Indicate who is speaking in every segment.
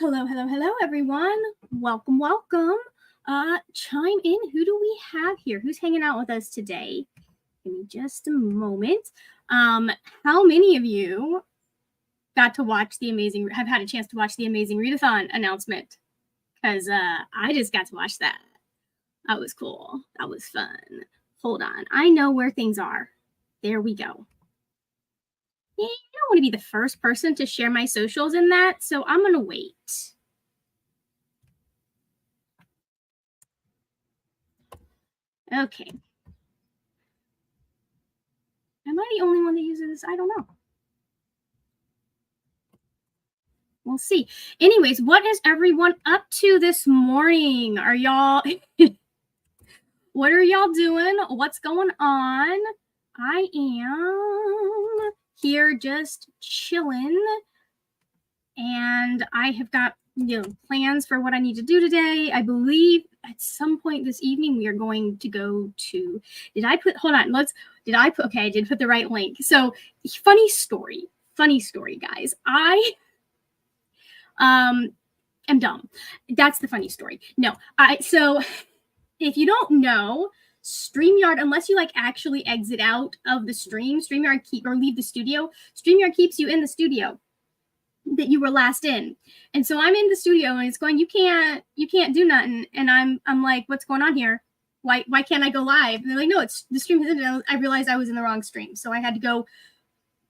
Speaker 1: Hello, hello, hello, everyone. Welcome, welcome. Chime in. Who do we have here? Who's hanging out with us today? Give me just a moment. How many of you got to watch have had a chance to watch the Amazing Readathon announcement? Because I just got to watch that. That was cool. That was fun. Hold on. I know where things are. There we go. I don't want to be the first person to share my socials in that, so I'm going to wait. Okay. Am I the only one that uses this? I don't know. We'll see. Anyways, what is everyone up to this morning? Are y'all... What are y'all doing? What's going on? I am here just chilling. And I have got, plans for what I need to do today. I believe at some point this evening we are going to go to... Okay, I did put the right link. So, funny story, guys. I am dumb. That's the funny story. No, so if you don't know, StreamYard, unless you actually exit out of the stream, leave the studio, StreamYard keeps you in the studio that you were last in. And so I'm in the studio and it's going, you can't do nothing. And I'm like, what's going on here? Why can't I go live? And they're like, no, it's the stream has ended. I realized I was in the wrong stream. So I had to go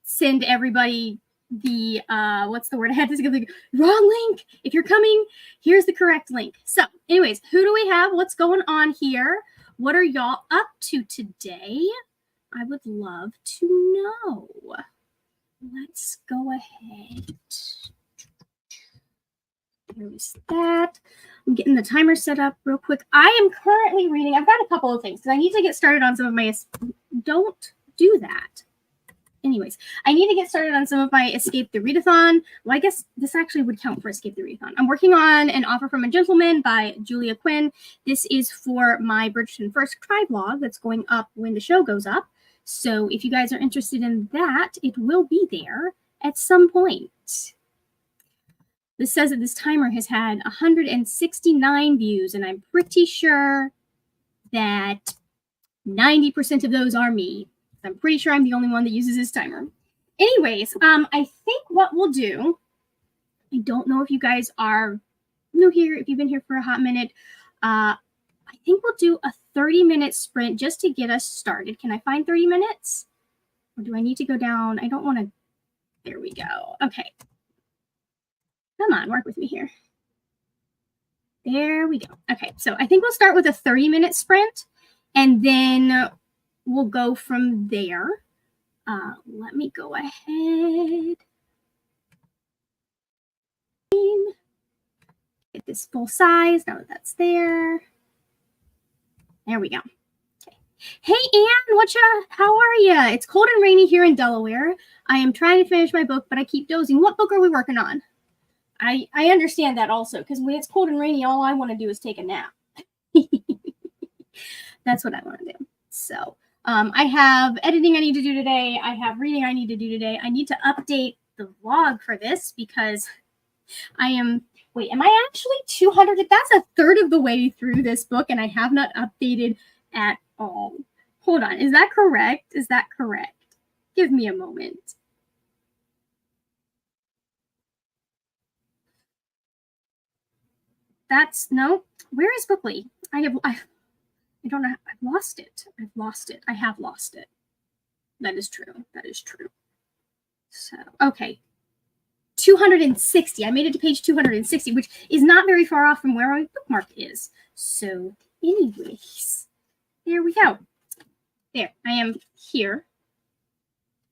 Speaker 1: send everybody the what's the word? I had to give the wrong link. If you're coming, here's the correct link. So anyways, who do we have? What's going on here? What are y'all up to today? I would love to know. Let's go ahead. There's that. I'm getting the timer set up real quick. I am currently reading. I've got a couple of things because I need to get started on some of my... Don't do that. Anyways, I need to get started on some of my Escape the Readathon. Well, I guess this actually would count for Escape the Readathon. I'm working on An Offer from a Gentleman by Julia Quinn. This is for my Bridgerton First Cry vlog that's going up when the show goes up. So if you guys are interested in that, it will be there at some point. This says that this timer has had 169 views, and I'm pretty sure that 90% of those are me. I'm pretty sure I'm the only one that uses this timer. Anyways, I think what we'll do, I don't know if you guys are new here, if you've been here for a hot minute, I think we'll do a 30-minute sprint just to get us started. Can I find 30 minutes? Or do I need to go down? I don't want to... There we go. Okay. Come on, work with me here. There we go. Okay, so I think we'll start with a 30-minute sprint, and then we'll go from there. Let me go ahead. Get this full size. Now that that's there. There we go. Okay. Hey, Anne, how are you? It's cold and rainy here in Delaware. I am trying to finish my book, but I keep dozing. What book are we working on? I understand that also, because when it's cold and rainy, all I want to do is take a nap. That's what I want to do. So I have editing I need to do today. I have reading I need to do today. I need to update the vlog for this because I am... Wait, am I actually 200? That's a third of the way through this book, and I have not updated at all. Hold on. Is that correct? Is that correct? Give me a moment. No. Where is Bookly? I don't know. I've lost it. I have lost it. That is true. So, okay. 260. I made it to page 260, which is not very far off from where my bookmark is. So, anyways, there we go. There, I am here,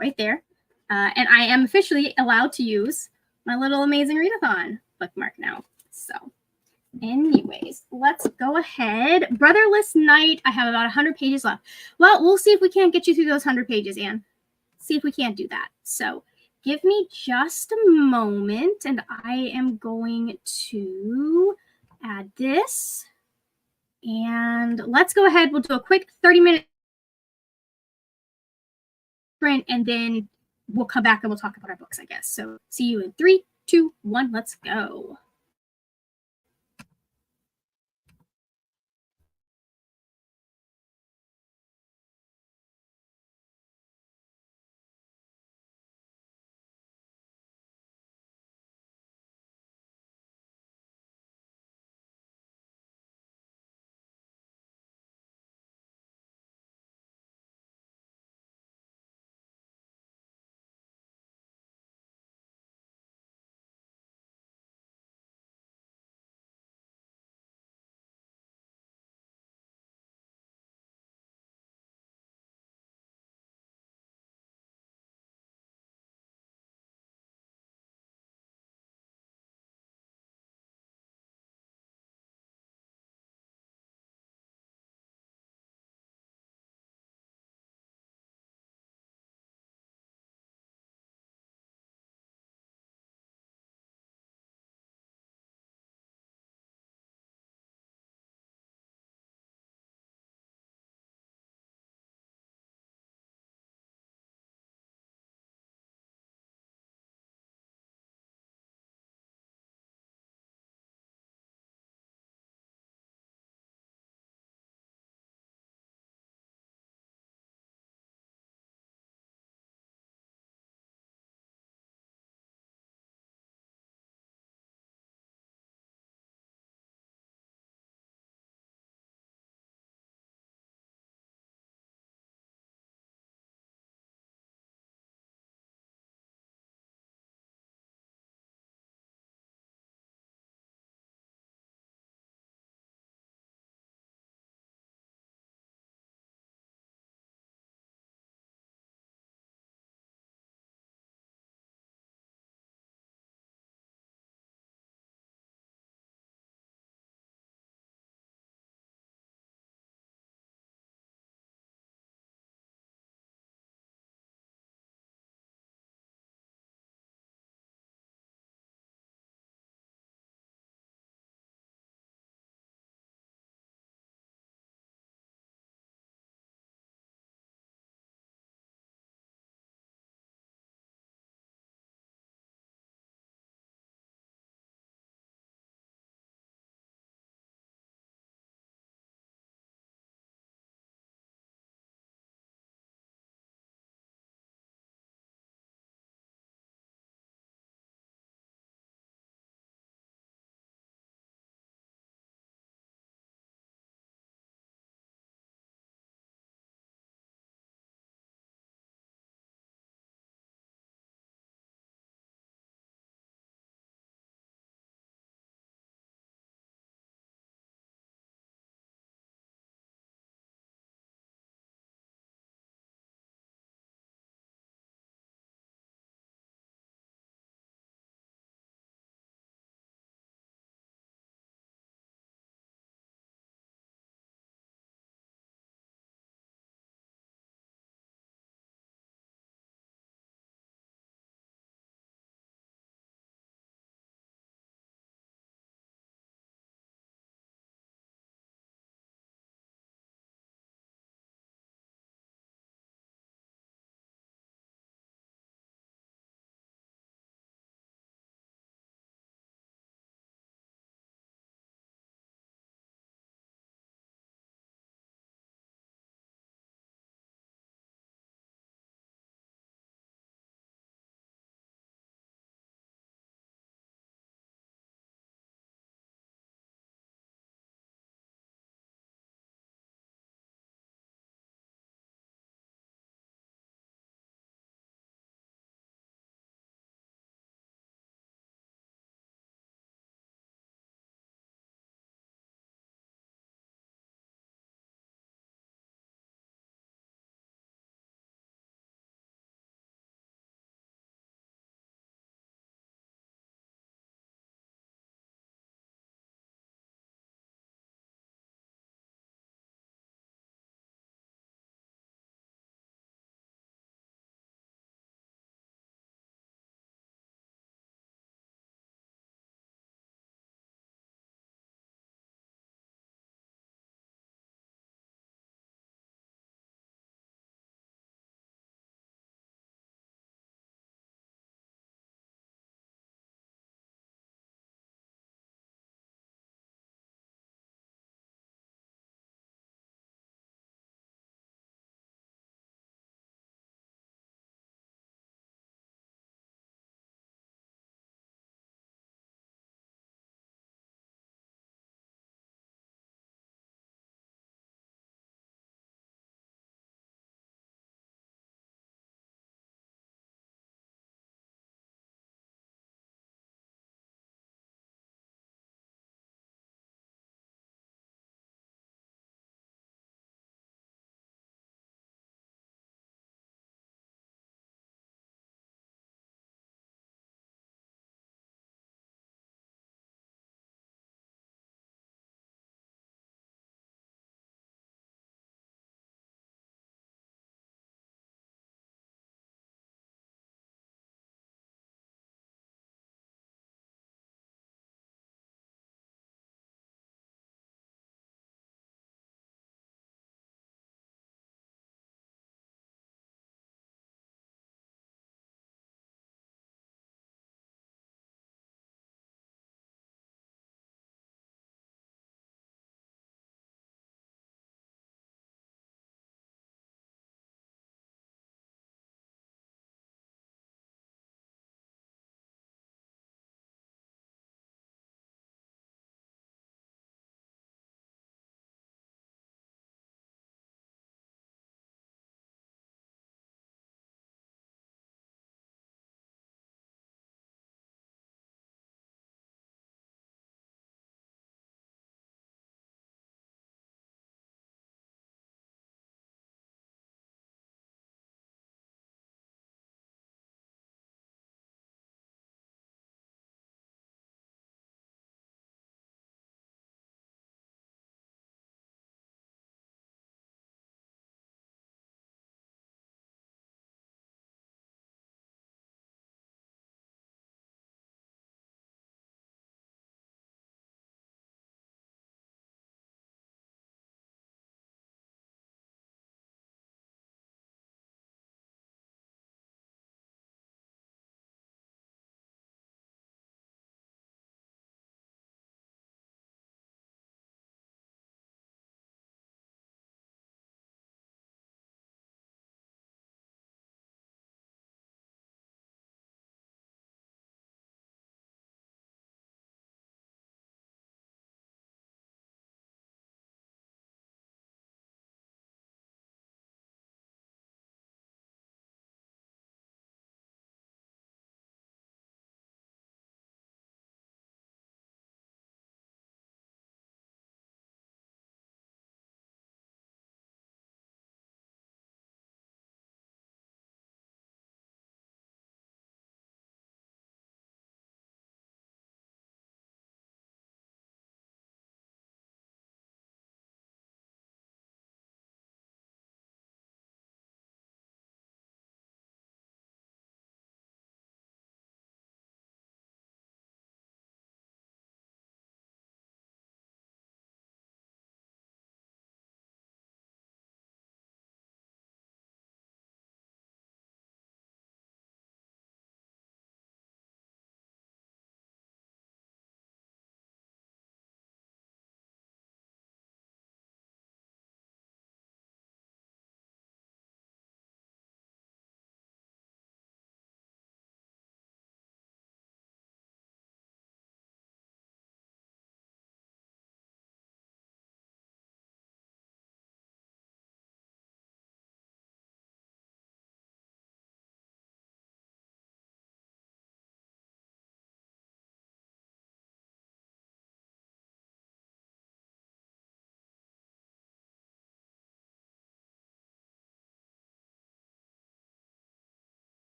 Speaker 1: right there. And I am officially allowed to use my little Amazing Readathon bookmark now. So, anyways, let's go ahead. Brotherless Night. I have about 100 pages left. Well, we'll see if we can't get you through those 100 pages, Anne. See if we can't do that. So give me just a moment, and I am going to add this. And let's go ahead. We'll do a quick 30-minute sprint, and then we'll come back and we'll talk about our books, I guess. So see you in 3, 2, 1. Let's go.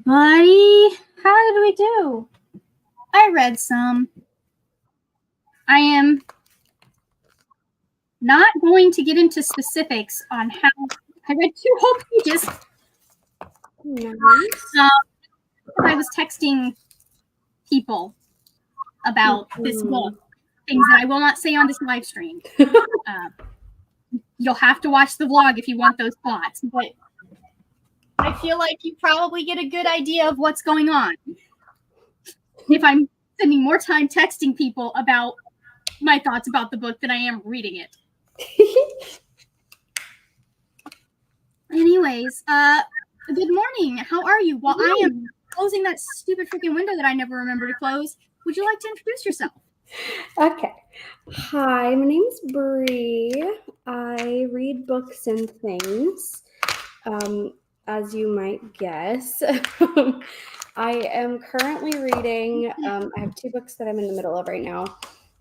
Speaker 1: Buddy, how did we do? I read some. I am not going to get into specifics on how I read 2 whole pages.
Speaker 2: Nice.
Speaker 1: I was texting people about this book, things that I will not say on this live stream. You'll have to watch the vlog if you want those thoughts, but I feel like you probably get a good idea of what's going on if I'm spending more time texting people about my thoughts about the book than I am reading it. Anyways, good morning. How are you? While I am closing that stupid freaking window that I never remember to close, would you like to introduce yourself?
Speaker 2: Okay. Hi, my name's Bree. I read books and things, as you might guess. I am currently reading, I have 2 books that I'm in the middle of right now.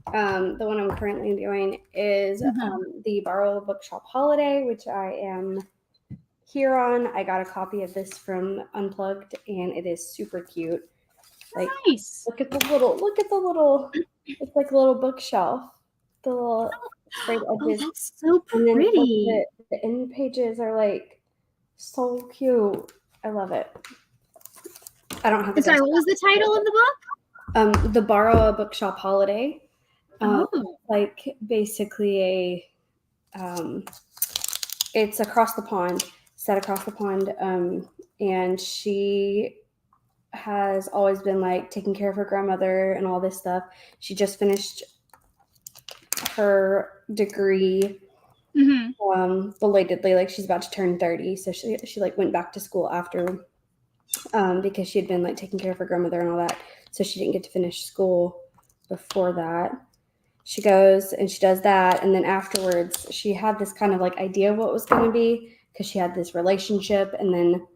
Speaker 2: The one I'm currently doing is the Borrow Bookshop Holiday, which I am here on. I got a copy of this from Unplugged, and it is super cute. Like,
Speaker 1: nice.
Speaker 2: Look at the little, it's like a little bookshelf. The little straight edges.
Speaker 1: Oh, that's so
Speaker 2: pretty. And
Speaker 1: pretty.
Speaker 2: The end pages are like so cute. I love it. I don't have.
Speaker 1: Sorry, what was the title of the book?
Speaker 2: The Borrow a Bookshop Holiday.
Speaker 1: Oh.
Speaker 2: Like basically it's across the pond, set across the pond, and she has always been like taking care of her grandmother and all this stuff. She just finished her degree belatedly, like she's about to turn 30, so she like went back to school after because she had been like taking care of her grandmother and all that, so she didn't get to finish school before that. She goes and she does that, and then afterwards she had this kind of like idea of what was going to be, because she had this relationship, and then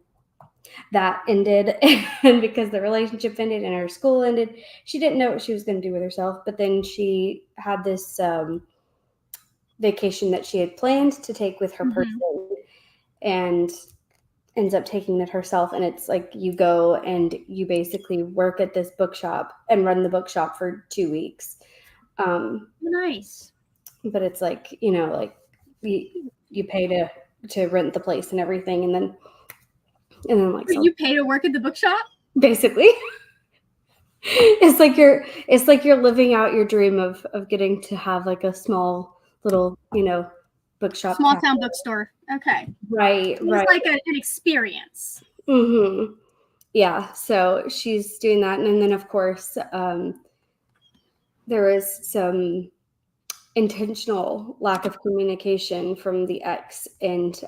Speaker 2: that ended. And because the relationship ended and her school ended, she didn't know what she was going to do with herself. But then she had this vacation that she had planned to take with her person, and ends up taking it herself. And it's like you go and you basically work at this bookshop and run the bookshop for 2 weeks.
Speaker 1: Nice.
Speaker 2: But it's like, you know, like you pay to rent the place and everything, and then like,
Speaker 1: you pay to work at the bookshop?
Speaker 2: Basically. It's like you're living out your dream of getting to have like a small little, you know, bookshop.
Speaker 1: Small town bookstore. Okay.
Speaker 2: Right.
Speaker 1: It's like an experience.
Speaker 2: Yeah. So she's doing that. And then of course, there was some intentional lack of communication from the ex, and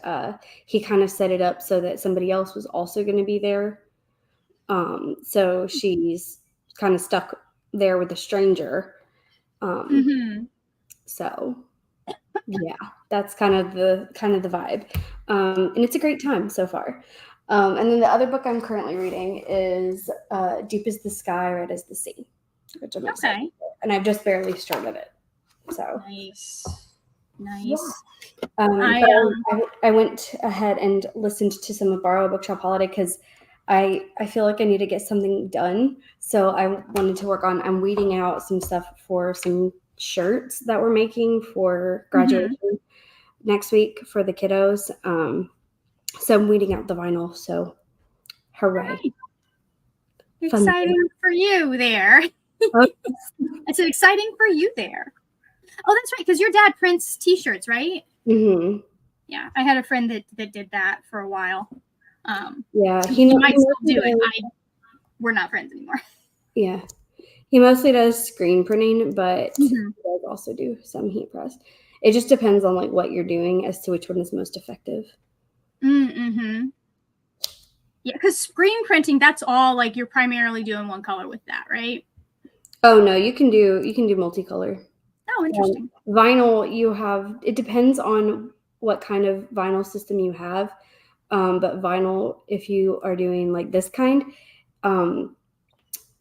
Speaker 2: he kind of set it up so that somebody else was also going to be there. So she's kind of stuck there with a stranger. So yeah, that's kind of the vibe. And it's a great time so far. And then the other book I'm currently reading is Deep as the Sky, Red as the Sea, which I'm excited for. And I've just barely started it. So
Speaker 1: nice.
Speaker 2: Yeah. I went ahead and listened to some of Borrow Bookshop Holiday because I feel like I need to get something done. So I wanted to work on, I'm weeding out some stuff for some shirts that we're making for graduation next week for the kiddos. So I'm weeding out the vinyl. So hooray.
Speaker 1: Exciting for you there. It's exciting for you there. Oh, that's right, because your dad prints t-shirts, right? Yeah, I had a friend that did that for a while.
Speaker 2: Yeah,
Speaker 1: he might still do it. We're not friends anymore.
Speaker 2: Yeah, he mostly does screen printing, but he does also do some heat press. It just depends on like what you're doing as to which one is most effective.
Speaker 1: Yeah, because screen printing, that's all like you're primarily doing one color with that, right?
Speaker 2: Oh no, you can do multicolor.
Speaker 1: Oh, interesting.
Speaker 2: Vinyl, it depends on what kind of vinyl system you have. But vinyl, if you are doing like this kind,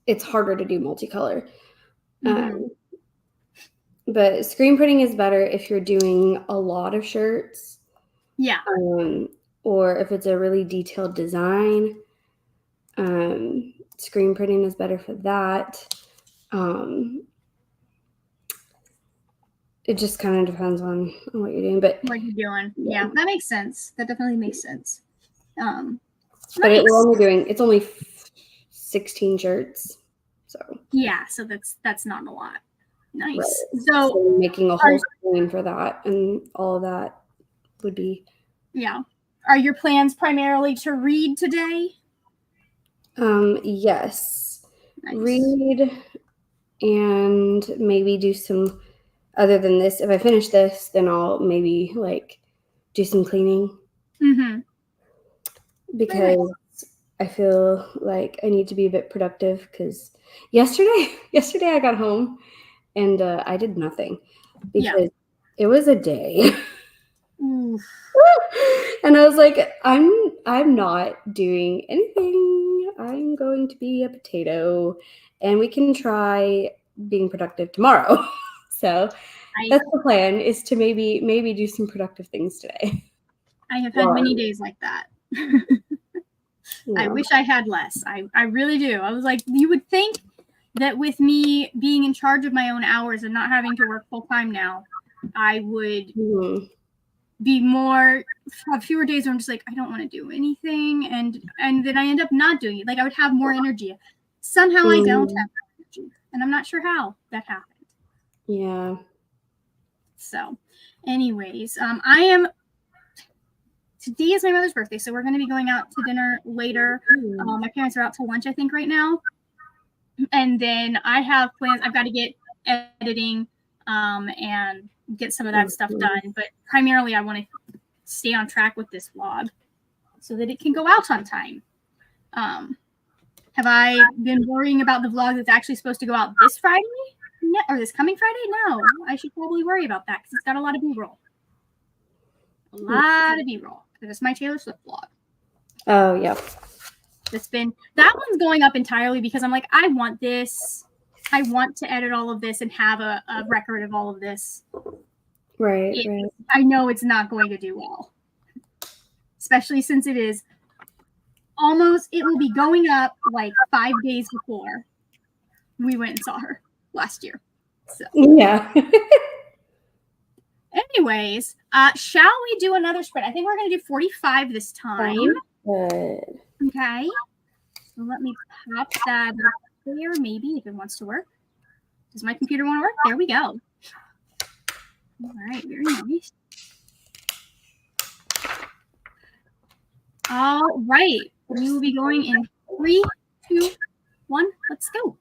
Speaker 2: it's harder to do multicolor. But screen printing is better if you're doing a lot of shirts.
Speaker 1: Yeah.
Speaker 2: Or if it's a really detailed design. Screen printing is better for that. It just kind of depends on what you're doing, but
Speaker 1: What you're doing. Yeah, that makes sense. That definitely makes sense.
Speaker 2: but
Speaker 1: Nice.
Speaker 2: it's only 16 shirts. So
Speaker 1: Yeah, so that's not a lot. Nice.
Speaker 2: right.
Speaker 1: So
Speaker 2: making a whole screen for that and all of that would be.
Speaker 1: Yeah. Are your plans primarily to read today?
Speaker 2: Yes.
Speaker 1: Nice.
Speaker 2: Read and maybe do some, other than this, if I finish this, then I'll maybe like do some cleaning.
Speaker 1: Mm-hmm.
Speaker 2: Because I feel like I need to be a bit productive because yesterday I got home and I did nothing because it was a day.
Speaker 1: Oof.
Speaker 2: And I was like, I'm not doing anything. I'm going to be a potato and we can try being productive tomorrow. So that's the plan, is to maybe do some productive things today.
Speaker 1: I have had many days like that. I wish I had less. I really do. I was like, you would think that with me being in charge of my own hours and not having to work full time now, I would be have fewer days where I'm just like, I don't want to do anything, and then I end up not doing it. Like I would have more energy. Somehow I don't have energy, and I'm not sure how that happened.
Speaker 2: Yeah.
Speaker 1: So, anyways, today is my mother's birthday, so we're going to be going out to dinner later. My parents are out to lunch, I think, right now. And then I have plans. I've got to get editing and get some of that stuff done. But primarily, I want to stay on track with this vlog so that it can go out on time. Have I been worrying about the vlog that's actually supposed to go out this Friday? No, or this coming Friday? No, I should probably worry about that because it's got a lot of B-roll. A lot of B-roll. It's my Taylor Swift vlog.
Speaker 2: Oh, yeah.
Speaker 1: That one's going up entirely because I'm like, I want this. I want to edit all of this and have a record of all of this.
Speaker 2: Right.
Speaker 1: I know it's not going to do well, especially since it will be going up like 5 days before we went and saw her last year. So
Speaker 2: yeah.
Speaker 1: Anyways, shall we do another sprint? I think we're going to do 45 this time.
Speaker 2: Good.
Speaker 1: Okay. So let me pop that there, maybe, if it wants to work. Does my computer want to work? There we go. All right, very nice. All right, we will be going in 3, 2, 1. Let's go.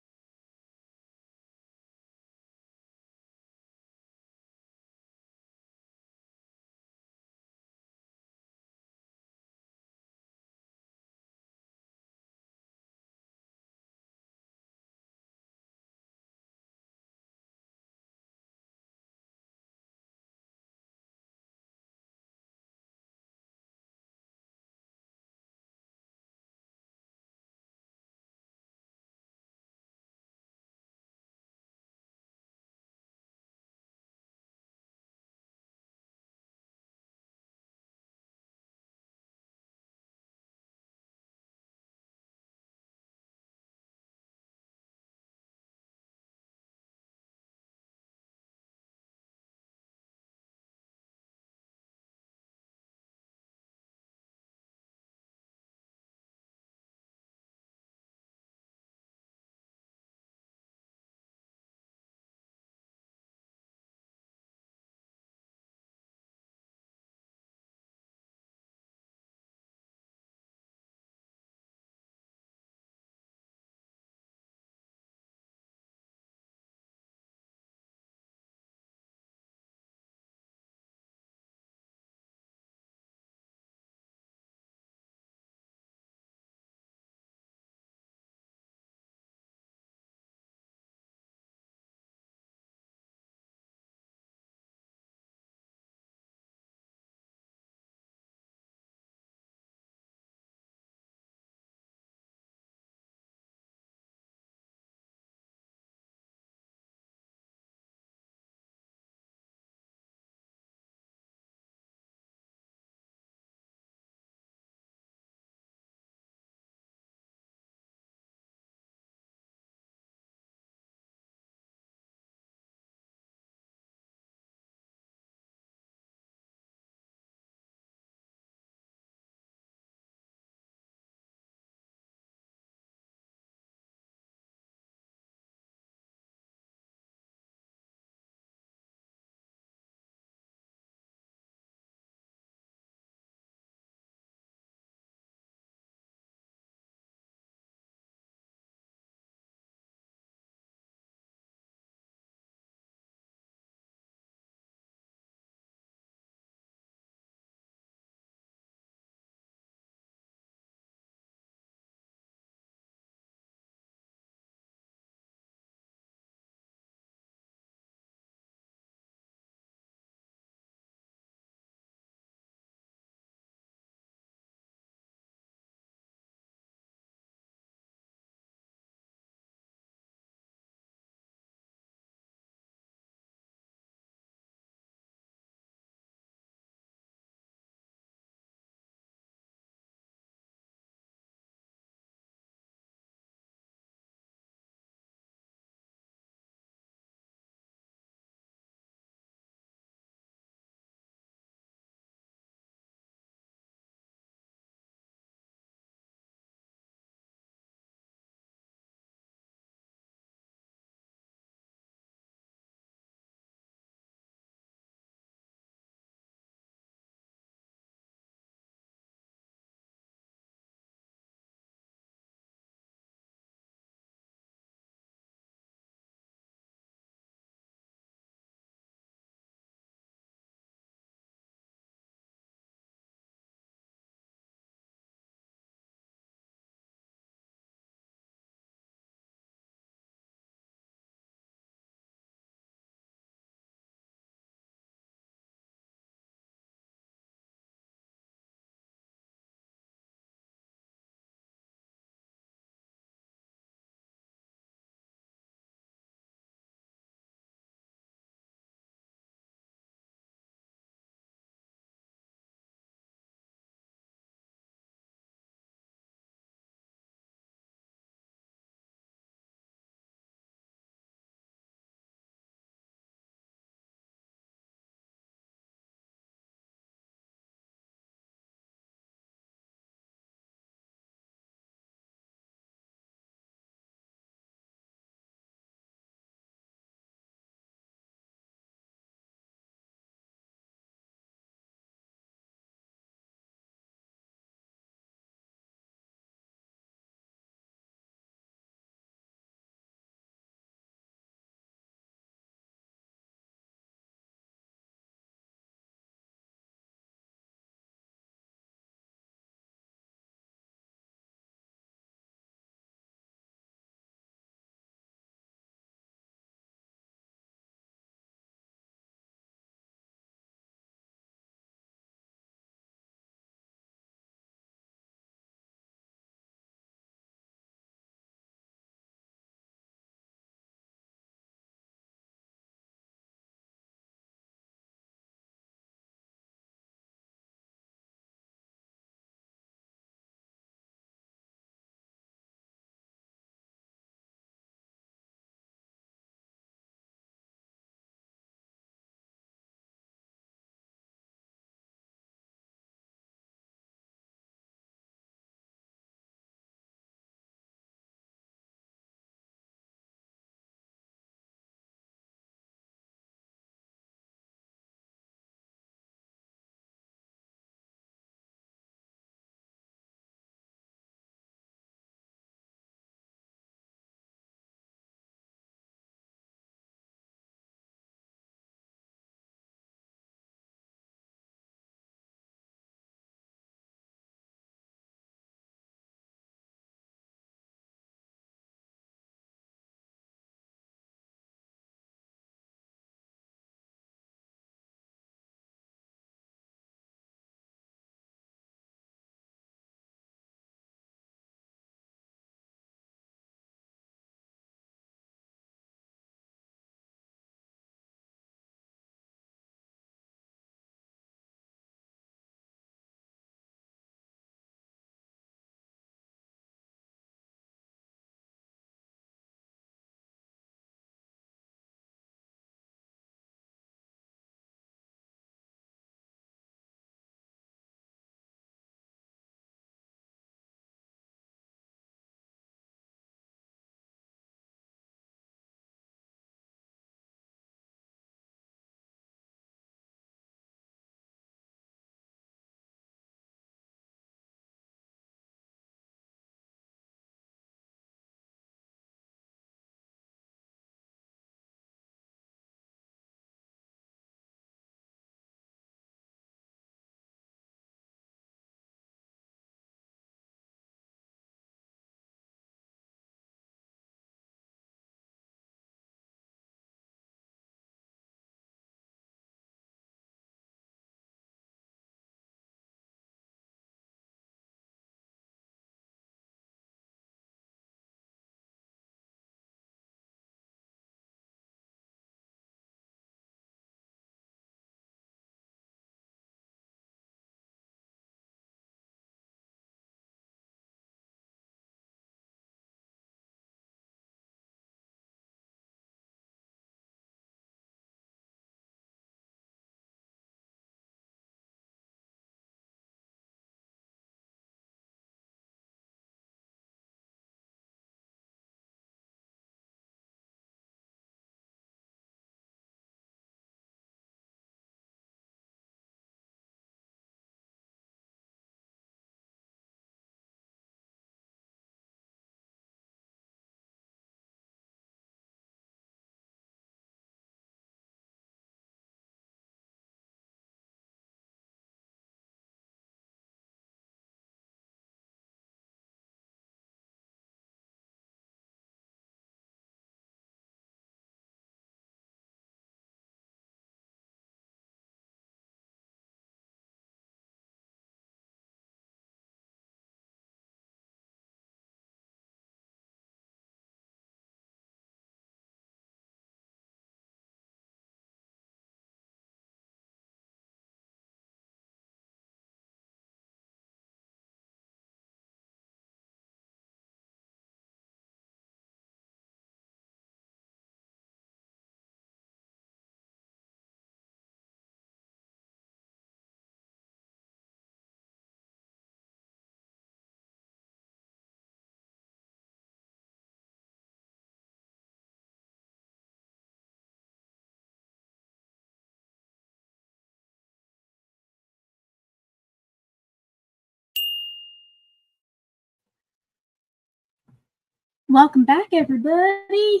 Speaker 1: Welcome back, everybody.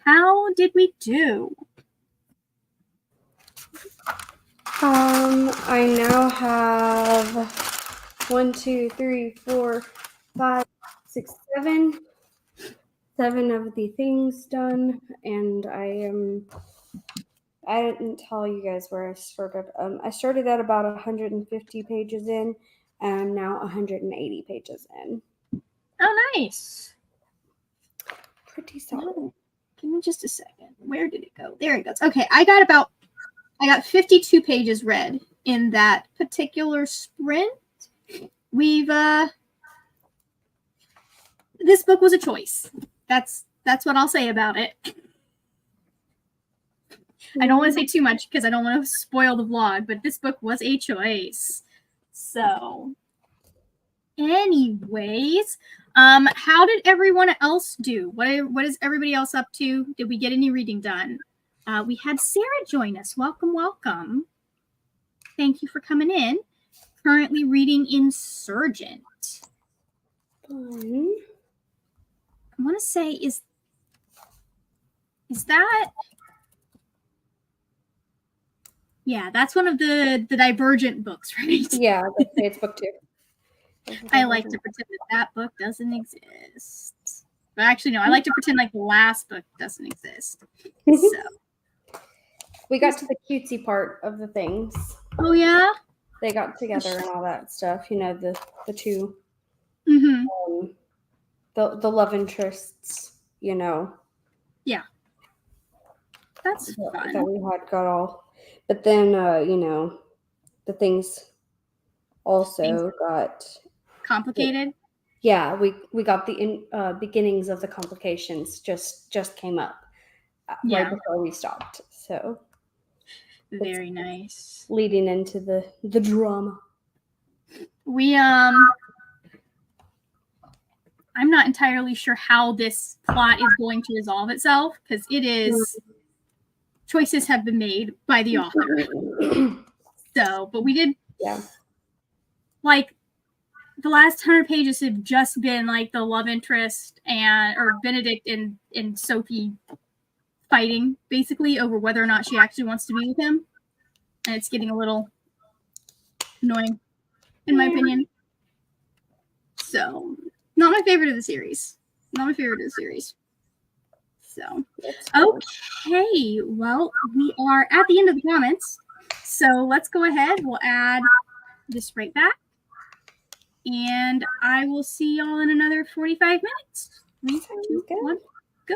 Speaker 1: How did we do?
Speaker 2: I now have 1, 2, 3, 4, 5, 6, 7. 7 of the things done, and I didn't tell you guys where I started. I started at about 150 pages in, and I'm now 180 pages in.
Speaker 1: Oh, nice.
Speaker 2: Pretty solid.
Speaker 1: Oh, give me just a second. Where did it go? There it goes. Okay, I got 52 pages read in that particular sprint. We've this book was a choice. That's what I'll say about it. I don't want to say too much because I don't want to spoil the vlog, but this book was a choice. So, anyways, how did everyone else do? What is everybody else up to? Did we get any reading done? We had Sarah join us. Welcome, welcome. Thank you for coming in. Currently reading Insurgent.
Speaker 2: Fun.
Speaker 1: I want to say is that? Yeah, that's one of the Divergent books, right?
Speaker 2: Yeah, it's book 2.
Speaker 1: I like to pretend that book doesn't exist. But actually, no, I like to pretend like the last book doesn't exist. So
Speaker 2: we got to the cutesy part of the things.
Speaker 1: Oh yeah?
Speaker 2: They got together and all that stuff. You know, the two
Speaker 1: Mm-hmm.
Speaker 2: the love interests, you know.
Speaker 1: Yeah. That's fun.
Speaker 2: That we had got all. But then you know, the things also got
Speaker 1: Complicated.
Speaker 2: Yeah, we got the beginnings of the complications just came up right before we stopped. So
Speaker 1: very nice.
Speaker 2: Leading into the drama.
Speaker 1: We I'm not entirely sure how this plot is going to resolve itself because it is choices have been made by the author. So, but we did like the last 100 pages have just been like the love interest or Benedict and Sophie fighting basically over whether or not she actually wants to be with him. And it's getting a little annoying, in my opinion. So, not my favorite of the series. So, okay. Well, we are at the end of the comments. So, let's go ahead. We'll add this right back. And I will see y'all in another 45 minutes. 3, 2, 1, go.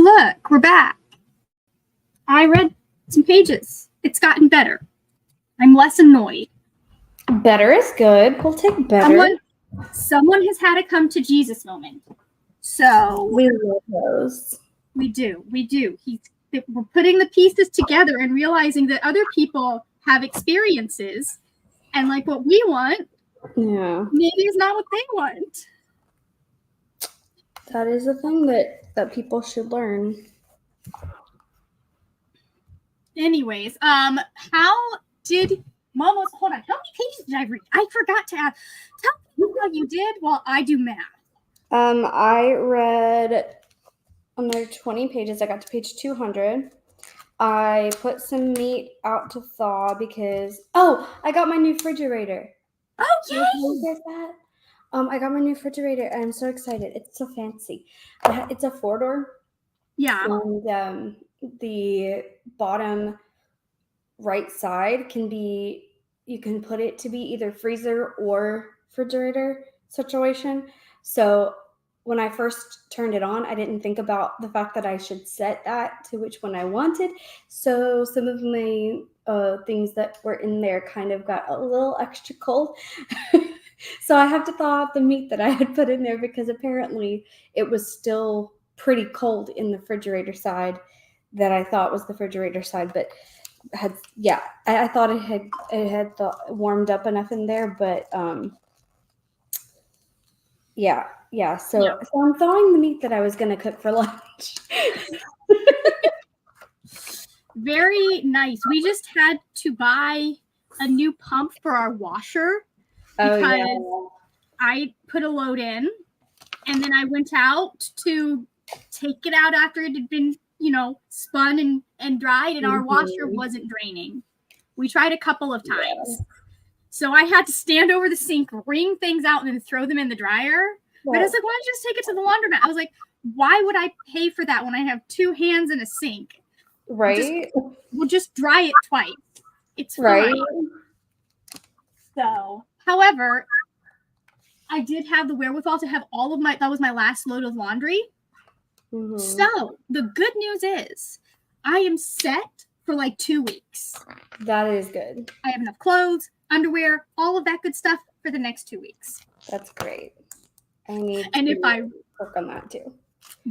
Speaker 1: look, we're back. I read some pages. It's gotten better. I'm less annoyed.
Speaker 2: Better is good. We'll take better.
Speaker 1: Someone has had a come to Jesus moment. So
Speaker 2: we love those.
Speaker 1: We do. We're putting the pieces together and realizing that other people have experiences, and like what we want, maybe is not what they want.
Speaker 2: That is a thing that people should learn.
Speaker 1: Anyways, hold on. How many pages did I read? I forgot to ask. Tell me how you did while I do math.
Speaker 2: I read another 20 pages. I got to page 200. I put some meat out to thaw because I got my new refrigerator.
Speaker 1: Oh, yay!
Speaker 2: That? I got my new refrigerator and I'm so excited. It's so fancy. It's a 4-door.
Speaker 1: Yeah.
Speaker 2: And the bottom right side you can put it to be either freezer or refrigerator situation. So when I first turned it on, I didn't think about the fact that I should set that to which one I wanted. So some of my things that were in there kind of got a little extra cold. So I have to thaw out the meat that I had put in there because apparently it was still pretty cold in the refrigerator side that I thought was the refrigerator side, but I thought it had warmed up enough in there, but so I'm thawing the meat that I was going to cook for lunch.
Speaker 1: Very nice. We just had to buy a new pump for our washer because I put a load in and then I went out to take it out after it had been, spun and dried, and our washer wasn't draining. We tried a couple of times. So I had to stand over the sink, wring things out, and then throw them in the dryer. But I was like, why don't you just take it to the laundromat? I was like, why would I pay for that when I have 2 hands and a sink?
Speaker 2: Right.
Speaker 1: We'll just dry it twice. It's fine.
Speaker 2: Right.
Speaker 1: So, however, I did have the wherewithal to have that was my last load of laundry. Mm-hmm. So the good news is I am set for like 2 weeks.
Speaker 2: That is good.
Speaker 1: I have enough clothes, underwear, all of that good stuff for the next 2 weeks.
Speaker 2: That's great. I need
Speaker 1: if I
Speaker 2: work on that too.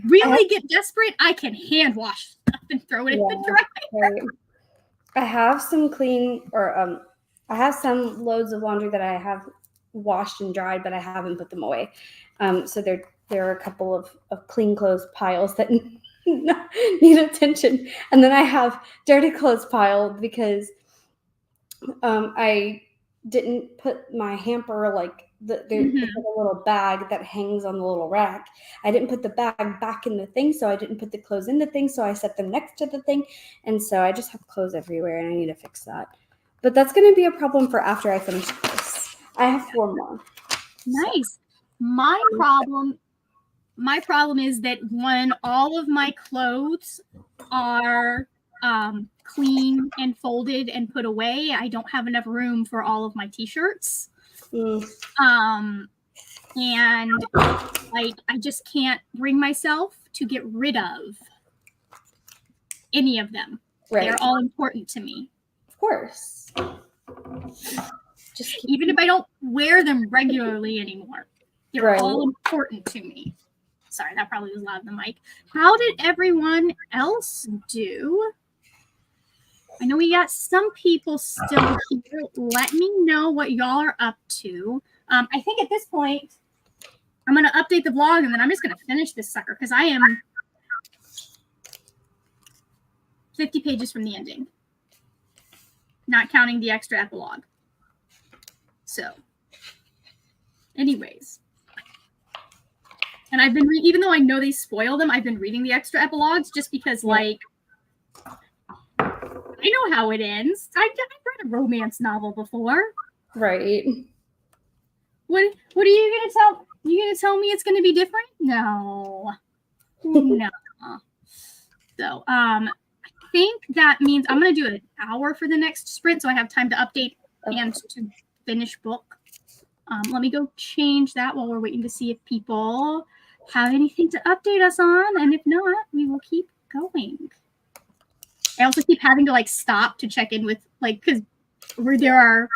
Speaker 1: Really get desperate, I can hand wash stuff and throw it in the dryer.
Speaker 2: Right. I have some I have some loads of laundry that I have washed and dried, but I haven't put them away. So there are a couple of clean clothes piles that need attention. And then I have dirty clothes pile because I didn't put my hamper there's a little bag that hangs on the little rack. I didn't put the bag back in the thing, so I didn't put the clothes in the thing, so I set them next to the thing. And so I just have clothes everywhere, and I need to fix that. But that's going to be a problem for after I finish this. I have 4 more.
Speaker 1: Nice. My problem is that when all of my clothes are clean and folded and put away, I don't have enough room for all of my t-shirts. And I just can't bring myself to get rid of any of them. Right. They're all important to me.
Speaker 2: Of course.
Speaker 1: Even if I don't wear them regularly anymore, they're all important to me. Sorry, that probably was loud in the mic. How did everyone else do? I know we got some people still here. Let me know what y'all are up to. I think at this point, I'm going to update the vlog, and then I'm just going to finish this sucker because I am 50 pages from the ending, not counting the extra epilogue. So, anyways. And I've been even though I know they spoil them, I've been reading the extra epilogues just because, I know how it ends. I've read a romance novel before.
Speaker 2: Right.
Speaker 1: What are you gonna tell? You gonna tell me it's gonna be different? No. No. So, I think that means I'm gonna do an hour for the next sprint, so I have time to update and to finish book. Let me go change that while we're waiting to see if people have anything to update us on, and if not, we will keep going. I also keep having to like stop to check in with like because there are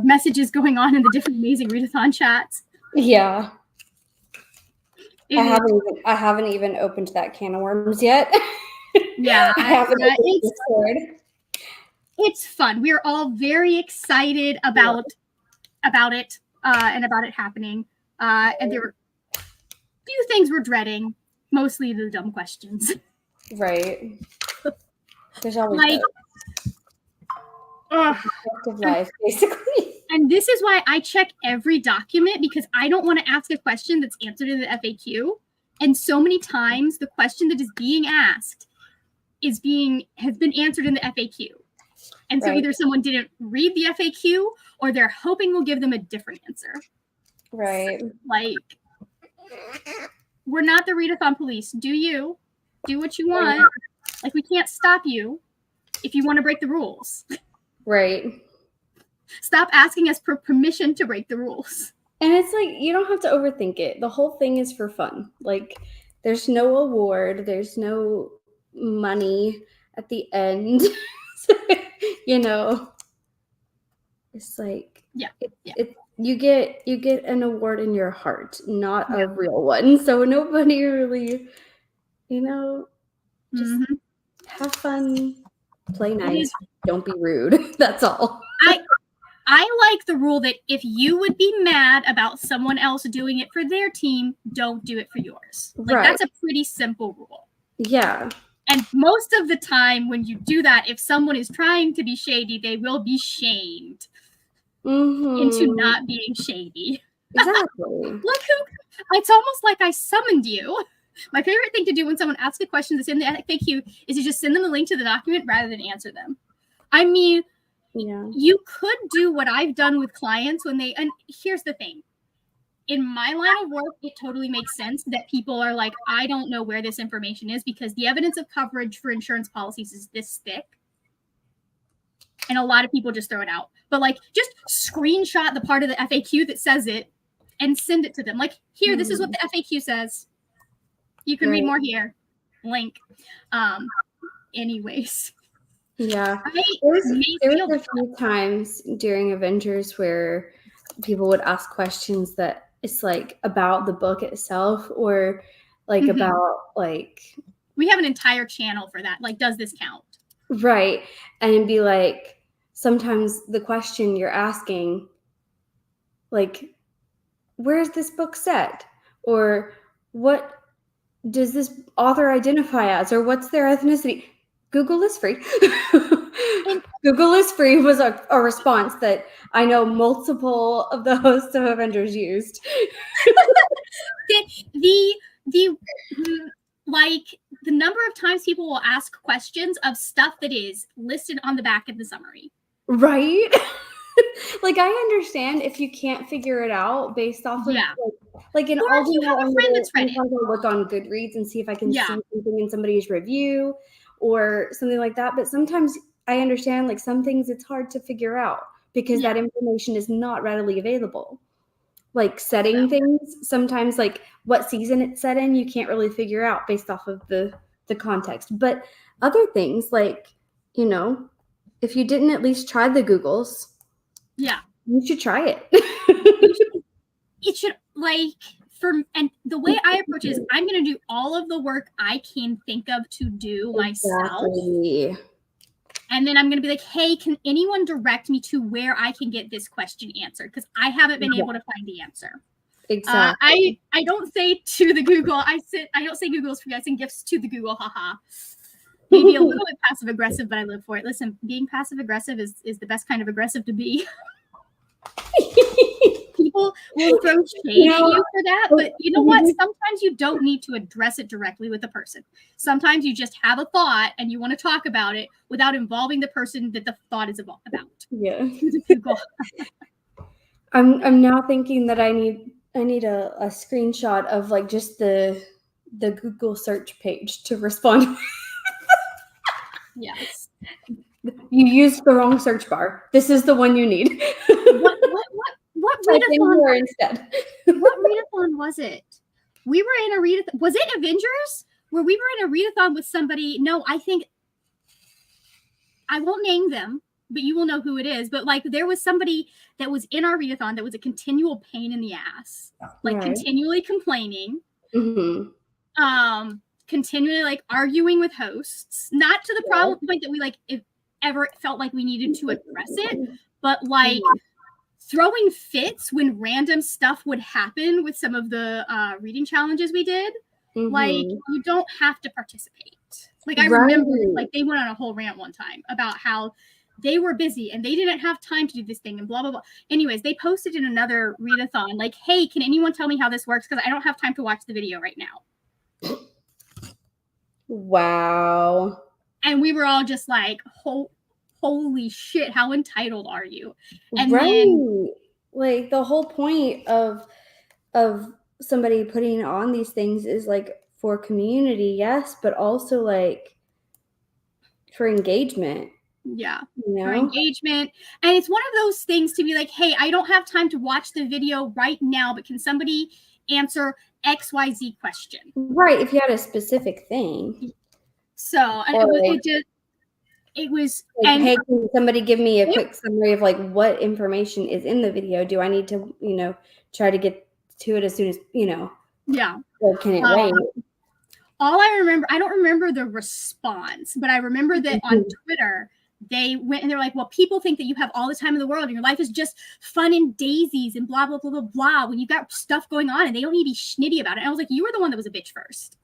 Speaker 1: messages going on in the different amazing readathon chats.
Speaker 2: Yeah. I haven't even opened that can of worms yet.
Speaker 1: Yeah,
Speaker 2: I haven't opened Discord.
Speaker 1: It's fun. We're all very excited about it and about it happening. And there were a few things we're dreading, mostly the dumb questions.
Speaker 2: Right. There's always
Speaker 1: like
Speaker 2: life, basically.
Speaker 1: And this is why I check every document, because I don't want to ask a question that's answered in the FAQ. And so many times the question that is being asked has been answered in the FAQ. And so either someone didn't read the FAQ or they're hoping we'll give them a different answer.
Speaker 2: Right.
Speaker 1: Like, we're not the readathon police. Do what you want. Like, we can't stop you if you want to break the rules.
Speaker 2: Right.
Speaker 1: Stop asking us for permission to break the rules.
Speaker 2: And it's like, you don't have to overthink it. The whole thing is for fun. Like, there's no award. There's no money at the end. You know, it's like, you get an award in your heart, not a real one. So nobody really, just have fun, play nice, don't be rude. That's all.
Speaker 1: I like the rule that if you would be mad about someone else doing it for their team, don't do it for yours. Like, that's a pretty simple rule.
Speaker 2: Yeah.
Speaker 1: And most of the time when you do that, if someone is trying to be shady, they will be shamed into not being shady.
Speaker 2: Exactly.
Speaker 1: Look it's almost like I summoned you. My favorite thing to do when someone asks a question that's in the FAQ is to just send them a link to the document rather than answer them. I mean, you could do what I've done with clients and here's the thing. In my line of work, it totally makes sense that people are like, I don't know where this information is because the evidence of coverage for insurance policies is this thick. And a lot of people just throw it out. But like, just screenshot the part of the FAQ that says it and send it to them. Like, here, this is what the FAQ says. You can read more here. Link. Anyways.
Speaker 2: Yeah. There was a few times during Avengers where people would ask questions that it's like about the book itself or like about like.
Speaker 1: We have an entire channel for that. Like, does this count?
Speaker 2: Right. And be like, sometimes the question you're asking, like, where's this book set? Or what does this author identify as? Or what's their ethnicity? Google is free. Google is free was a response that I know multiple of the hosts of Avengers used.
Speaker 1: The number of times people will ask questions of stuff that is listed on the back of the summary.
Speaker 2: Right? Like, I understand if you can't figure it out based off of like an
Speaker 1: or if you have a friend that's read it.
Speaker 2: I'll look on Goodreads and see if I can see something in somebody's review or something like that. But sometimes I understand, like, some things it's hard to figure out because that information is not readily available. Like, setting things, sometimes, like, what season it's set in, you can't really figure out based off of the context. But other things, like, if you didn't at least try the Googles, you should try it.
Speaker 1: It should, and the way I approach it is I'm going to do all of the work I can think of to do myself. And then I'm going to be like, hey, can anyone direct me to where I can get this question answered? Because I haven't been able to find the answer.
Speaker 2: Exactly.
Speaker 1: I don't say to the Google. I don't say Google is free. I send gifts to the Google. Haha. Maybe a little bit passive aggressive, but I live for it. Listen, being passive aggressive is the best kind of aggressive to be. People will throw shade at you for that, but you know what? Sometimes you don't need to address it directly with the person. Sometimes you just have a thought and you want to talk about it without involving the person that the thought is about.
Speaker 2: Yeah. I'm now thinking that I need a screenshot of like just the Google search page to respond.
Speaker 1: Yes.
Speaker 2: You used the wrong search bar. This is the one you need.
Speaker 1: What readathon instead? What readathon was it? we were in a readathon. Was it Avengers? Where we were in a readathon with somebody? No, I think I won't name them, but you will know who it is. But like, there was somebody that was in our readathon that was a continual pain in the ass, like continually complaining, continually like arguing with hosts, not to the problem point that we like if ever felt like we needed to address it, but like throwing fits when random stuff would happen with some of the reading challenges we did. Like, you don't have to participate. Like, I remember, like, they went on a whole rant one time about how they were busy and they didn't have time to do this thing and blah, blah, blah. Anyways, they posted in another readathon, like, hey, can anyone tell me how this works? Because I don't have time to watch the video right now.
Speaker 2: Wow.
Speaker 1: And we were all just like, holy shit, how entitled are you? And
Speaker 2: then, like, the whole point of somebody putting on these things is like for community, yes, but also like for engagement.
Speaker 1: Yeah, for engagement. And it's one of those things to be like, hey, I don't have time to watch the video right now, but can somebody answer XYZ question?
Speaker 2: Right, if you had a specific thing.
Speaker 1: So, and it was
Speaker 2: like, and hey, can somebody give me a quick summary of like what information is in the video? Do I need to, try to get to it as soon as, or can it wait?
Speaker 1: All I remember, I don't remember the response, but I remember that on Twitter, they went and they're like, well, people think that you have all the time in the world and your life is just fun and daisies and blah, blah, blah, blah, blah, when you've got stuff going on and they don't need to be schnitty about it. And I was like, you were the one that was a bitch first.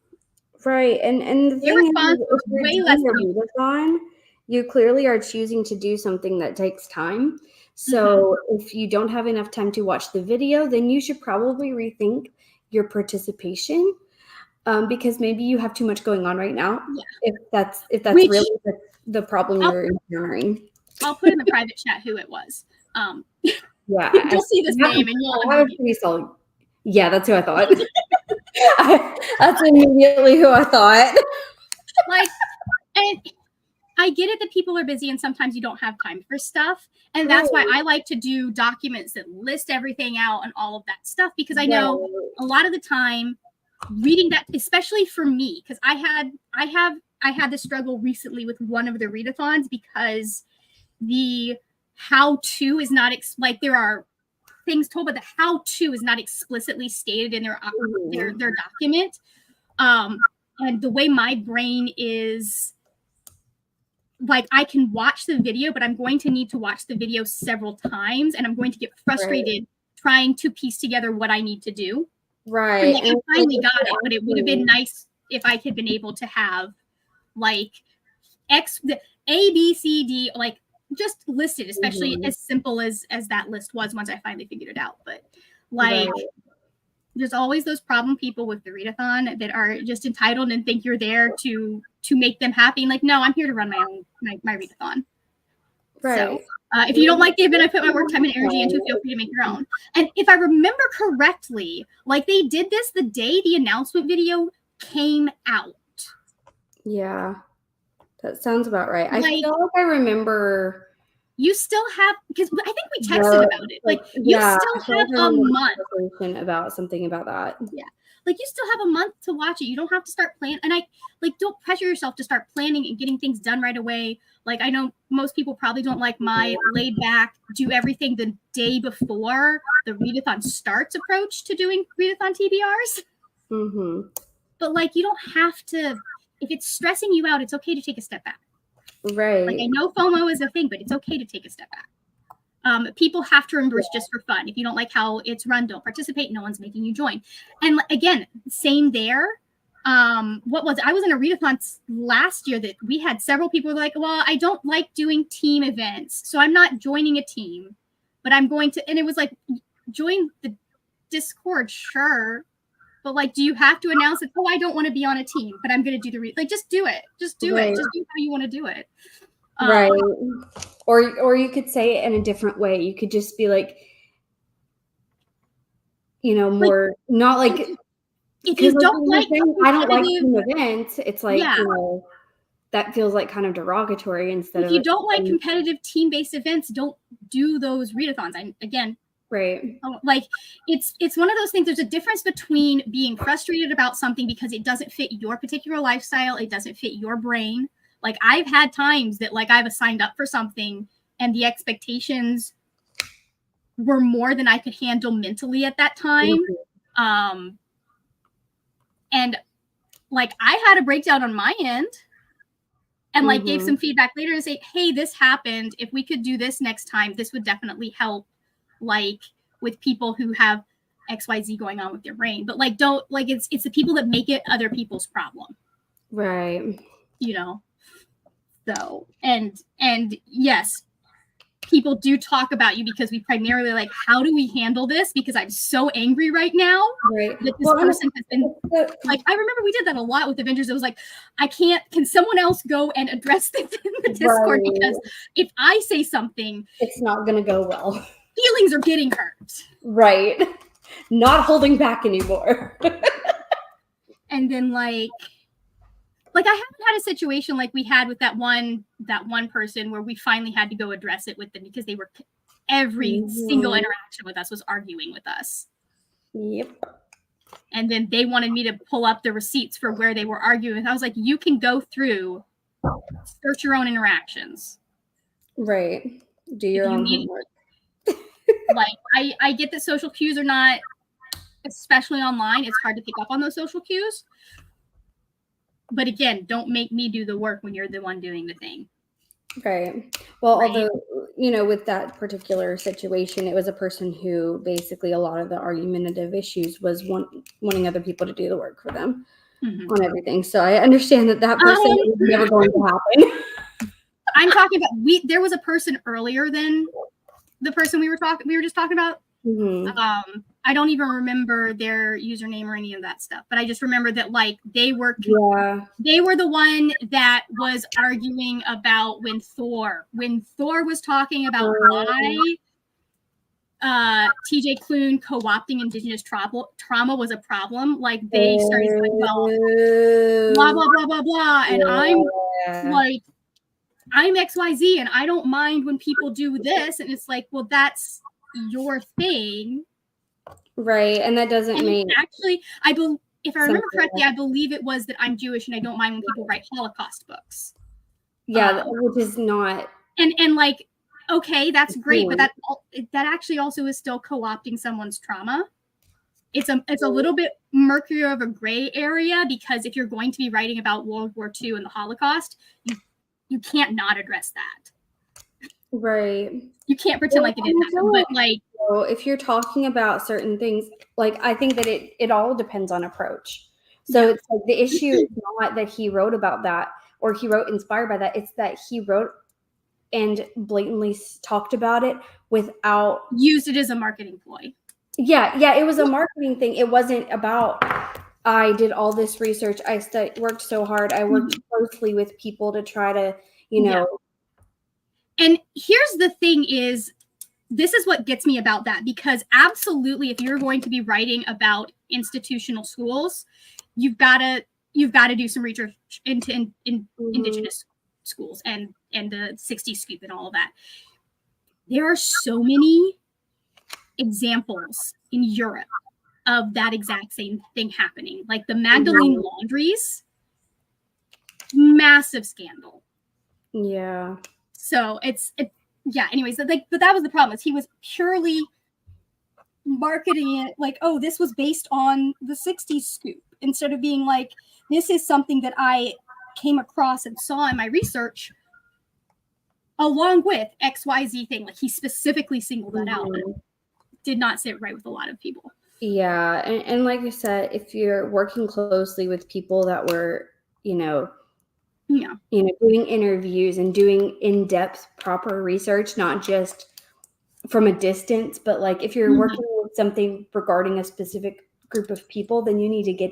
Speaker 2: Right. And the
Speaker 1: Their response was way less
Speaker 2: than you clearly are choosing to do something that takes time. So if you don't have enough time to watch the video, then you should probably rethink your participation, because maybe you have too much going on right now. Yeah. If that's really the problem you're encountering.
Speaker 1: I'll put in the private chat who it was.
Speaker 2: Yeah,
Speaker 1: you'll see this name and you'll
Speaker 2: have a pretty solid. Yeah, that's who I thought. That's immediately who I thought.
Speaker 1: Like, and I get it that people are busy and sometimes you don't have time for stuff. And that's why I like to do documents that list everything out and all of that stuff, because I know a lot of the time reading that, especially for me, because I had this struggle recently with one of the readathons because the how-to is not like there are things told, but the how-to is not explicitly stated in their document. And the way my brain is, like, I can watch the video, but I'm going to need to watch the video several times, and I'm going to get frustrated trying to piece together what I need to do.
Speaker 2: Right.
Speaker 1: Like, I finally got it, but it would have been nice if I had been able to have like the A, B, C, D, like just listed, especially as simple as that list was once I finally figured it out. But like, there's always those problem people with the readathon that are just entitled and think you're there to make them happy. And like, no, I'm here to run my own my readathon. Right. So if you don't like the event I put my work, time, and energy into, feel free to make your own. And if I remember correctly, like they did this the day the announcement video came out.
Speaker 2: Yeah, that sounds about right. I feel like I remember.
Speaker 1: You still have, because I think we texted about it. Like, you still have a month
Speaker 2: about something about that.
Speaker 1: Yeah, like you still have a month to watch it. You don't have to start planning, and don't pressure yourself to start planning and getting things done right away. Like, I know most people probably don't like my laid back, do everything the day before the readathon starts approach to doing readathon TBRs. But like, you don't have to. If it's stressing you out, it's okay to take a step back.
Speaker 2: Right.
Speaker 1: Like, I know FOMO is a thing, but it's okay to take a step back. People have to remember it's just for fun. If you don't like how it's run, don't participate. No one's making you join. And again, same there. I was in a readathon last year that we had several people like, well, I don't like doing team events, so I'm not joining a team, but I'm going to, and it was like, join the Discord, sure. But like, do you have to announce it? Oh, I don't want to be on a team, but I'm going to do just do it. Just do it. Just do how you want to do it.
Speaker 2: Right. Or you could say it in a different way. You could just be like, more, like, not like,
Speaker 1: if you don't like,
Speaker 2: I don't like team events. It's like, that feels like kind of derogatory instead of.
Speaker 1: If you don't like competitive team-based events, don't do those readathons.
Speaker 2: Right.
Speaker 1: Like it's one of those things. There's a difference between being frustrated about something because it doesn't fit your particular lifestyle, it doesn't fit your brain. Like I've had times that like I've signed up for something and the expectations were more than I could handle mentally at that time. And like I had a breakdown on my end and like gave some feedback later to say, hey, this happened. If we could do this next time, this would definitely help, like with people who have XYZ going on with their brain. But like don't like it's the people that make it other people's problem.
Speaker 2: Right.
Speaker 1: You know? So and yes, people do talk about you because we primarily like, how do we handle this? Because I'm so angry right now
Speaker 2: Right.
Speaker 1: that this person has been like, I remember we did that a lot with Avengers. It was like, can someone else go and address this in the Discord?
Speaker 2: Right.
Speaker 1: Because if I say something,
Speaker 2: it's not going to go well.
Speaker 1: Feelings are getting hurt.
Speaker 2: Right. Not holding back anymore.
Speaker 1: And then like I haven't had a situation like we had with that one person where we finally had to go address it with them because they were every single interaction with us was arguing with us.
Speaker 2: Yep.
Speaker 1: And then they wanted me to pull up the receipts for where they were arguing. I was like, you can go through, search your own interactions.
Speaker 2: Right. Do your own homework.
Speaker 1: Like I get that social cues are not, especially online, it's hard to pick up on those social cues. But again, don't make me do the work when you're the one doing the thing.
Speaker 2: Right. Well, although, with that particular situation, it was a person who basically a lot of the argumentative issues was wanting other people to do the work for them on everything. So I understand that person is never going to happen.
Speaker 1: I'm talking about, there was a person earlier than the person we were just talking about. I don't even remember their username or any of that stuff, but I just remember that like they were the one that was arguing about when Thor was talking about why TJ Klune co-opting indigenous trauma was a problem. Like they started saying, well, blah blah blah blah blah, and I'm like, I'm XYZ and I don't mind when people do this, and it's like, well, that's your thing.
Speaker 2: Right. And that doesn't mean
Speaker 1: actually, if I remember correctly, I believe it was that I'm Jewish and I don't mind when people write Holocaust books.
Speaker 2: Yeah, which is not.
Speaker 1: And like, okay, that's great, but that actually also is still co-opting someone's trauma. It's a little bit murkier of a gray area because if you're going to be writing about World War II and the Holocaust, you can't not address that.
Speaker 2: Right.
Speaker 1: You can't pretend like it didn't happen, but like,
Speaker 2: if you're talking about certain things, like I think that it all depends on approach. So it's like the issue is not that he wrote about that or he wrote inspired by that. It's that he wrote and blatantly talked about it without
Speaker 1: used it as a marketing ploy.
Speaker 2: Yeah, it was a marketing thing. It wasn't about I did all this research. I worked so hard. I worked closely with people to try to,
Speaker 1: And here's the thing is, this is what gets me about that, because absolutely, if you're going to be writing about institutional schools, you've got to do some research into indigenous schools and the 60s scoop and all of that. There are so many examples in Europe of that exact same thing happening, like the Magdalene laundries, massive scandal.
Speaker 2: Yeah.
Speaker 1: So anyways, but that was the problem, is he was purely marketing it like, oh, this was based on the 60s scoop, instead of being like, this is something that I came across and saw in my research along with XYZ thing. Like he specifically singled that out. Did not sit right with a lot of people.
Speaker 2: Yeah. And like I said, if you're working closely with people that were, doing interviews and doing in-depth proper research, not just from a distance, but like if you're working with something regarding a specific group of people, then you need to get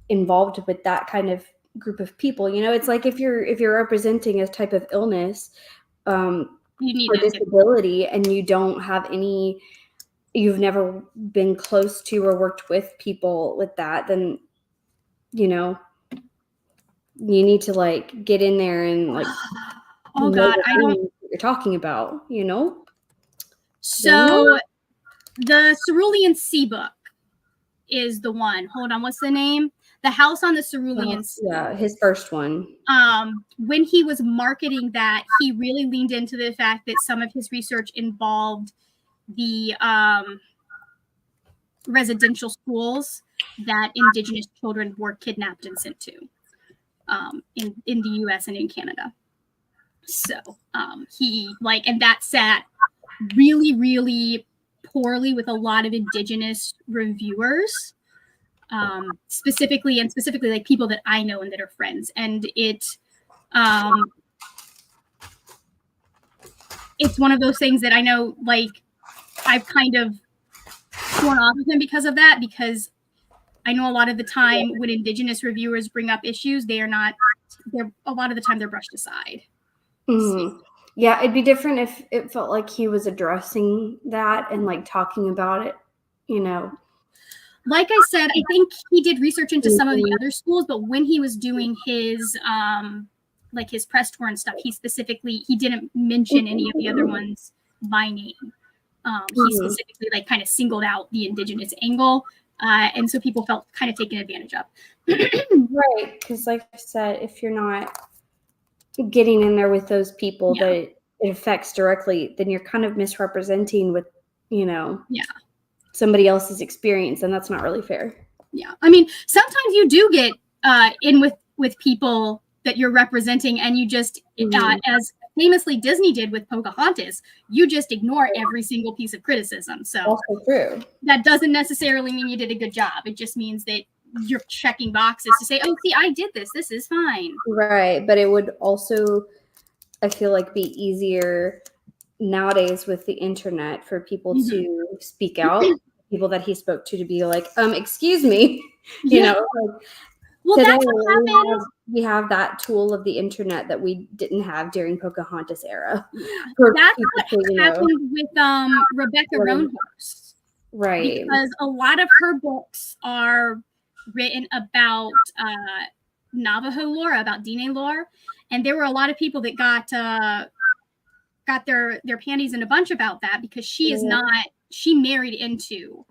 Speaker 2: involved with that kind of group of people. It's like if you're representing a type of illness
Speaker 1: you need
Speaker 2: or disability and you don't have you've never been close to or worked with people with that, then you need to like get in there and like
Speaker 1: oh god, I don't
Speaker 2: what you're talking about,
Speaker 1: So The Cerulean Sea book is the one. Hold on, what's the name? The House on the Cerulean Sea.
Speaker 2: Yeah, his first one.
Speaker 1: When he was marketing that, he really leaned into the fact that some of his research involved the residential schools that Indigenous children were kidnapped and sent to in the US and in Canada. So he and that sat really, really poorly with a lot of Indigenous reviewers, specifically like people that I know and that are friends. And it's one of those things that I know, I've kind of torn off with him because of that, because I know a lot of the time when Indigenous reviewers bring up issues, a lot of the time they're brushed aside.
Speaker 2: Mm-hmm. Yeah, it'd be different if it felt like he was addressing that and talking about it,
Speaker 1: Like I said, I think he did research into some of the other schools, but when he was doing his his press tour and stuff, he didn't mention any of the other ones by name. He specifically kind of singled out the Indigenous angle, and so people felt kind of taken advantage of.
Speaker 2: Right, because like I said, if you're not getting in there with those people that it affects directly, then you're kind of misrepresenting with somebody else's experience, and that's not really fair.
Speaker 1: Yeah, I mean, sometimes you do get in with people that you're representing, and you just as famously Disney did with Pocahontas, you just ignore every single piece of criticism. So
Speaker 2: also true.
Speaker 1: That doesn't necessarily mean you did a good job. It just means that you're checking boxes to say, oh, see, I did this. This is fine.
Speaker 2: Right. But it would also, I feel like, be easier nowadays with the internet for people to speak out, people that he spoke to be like, excuse me, you know.
Speaker 1: Well, that's what happened.
Speaker 2: We have that tool of the internet that we didn't have during Pocahontas era.
Speaker 1: That's what happened with Rebecca Roanhorse.
Speaker 2: Right.
Speaker 1: Because a lot of her books are written about Navajo lore, about Diné lore, and there were a lot of people that got their panties in a bunch about that, because she is not, she married into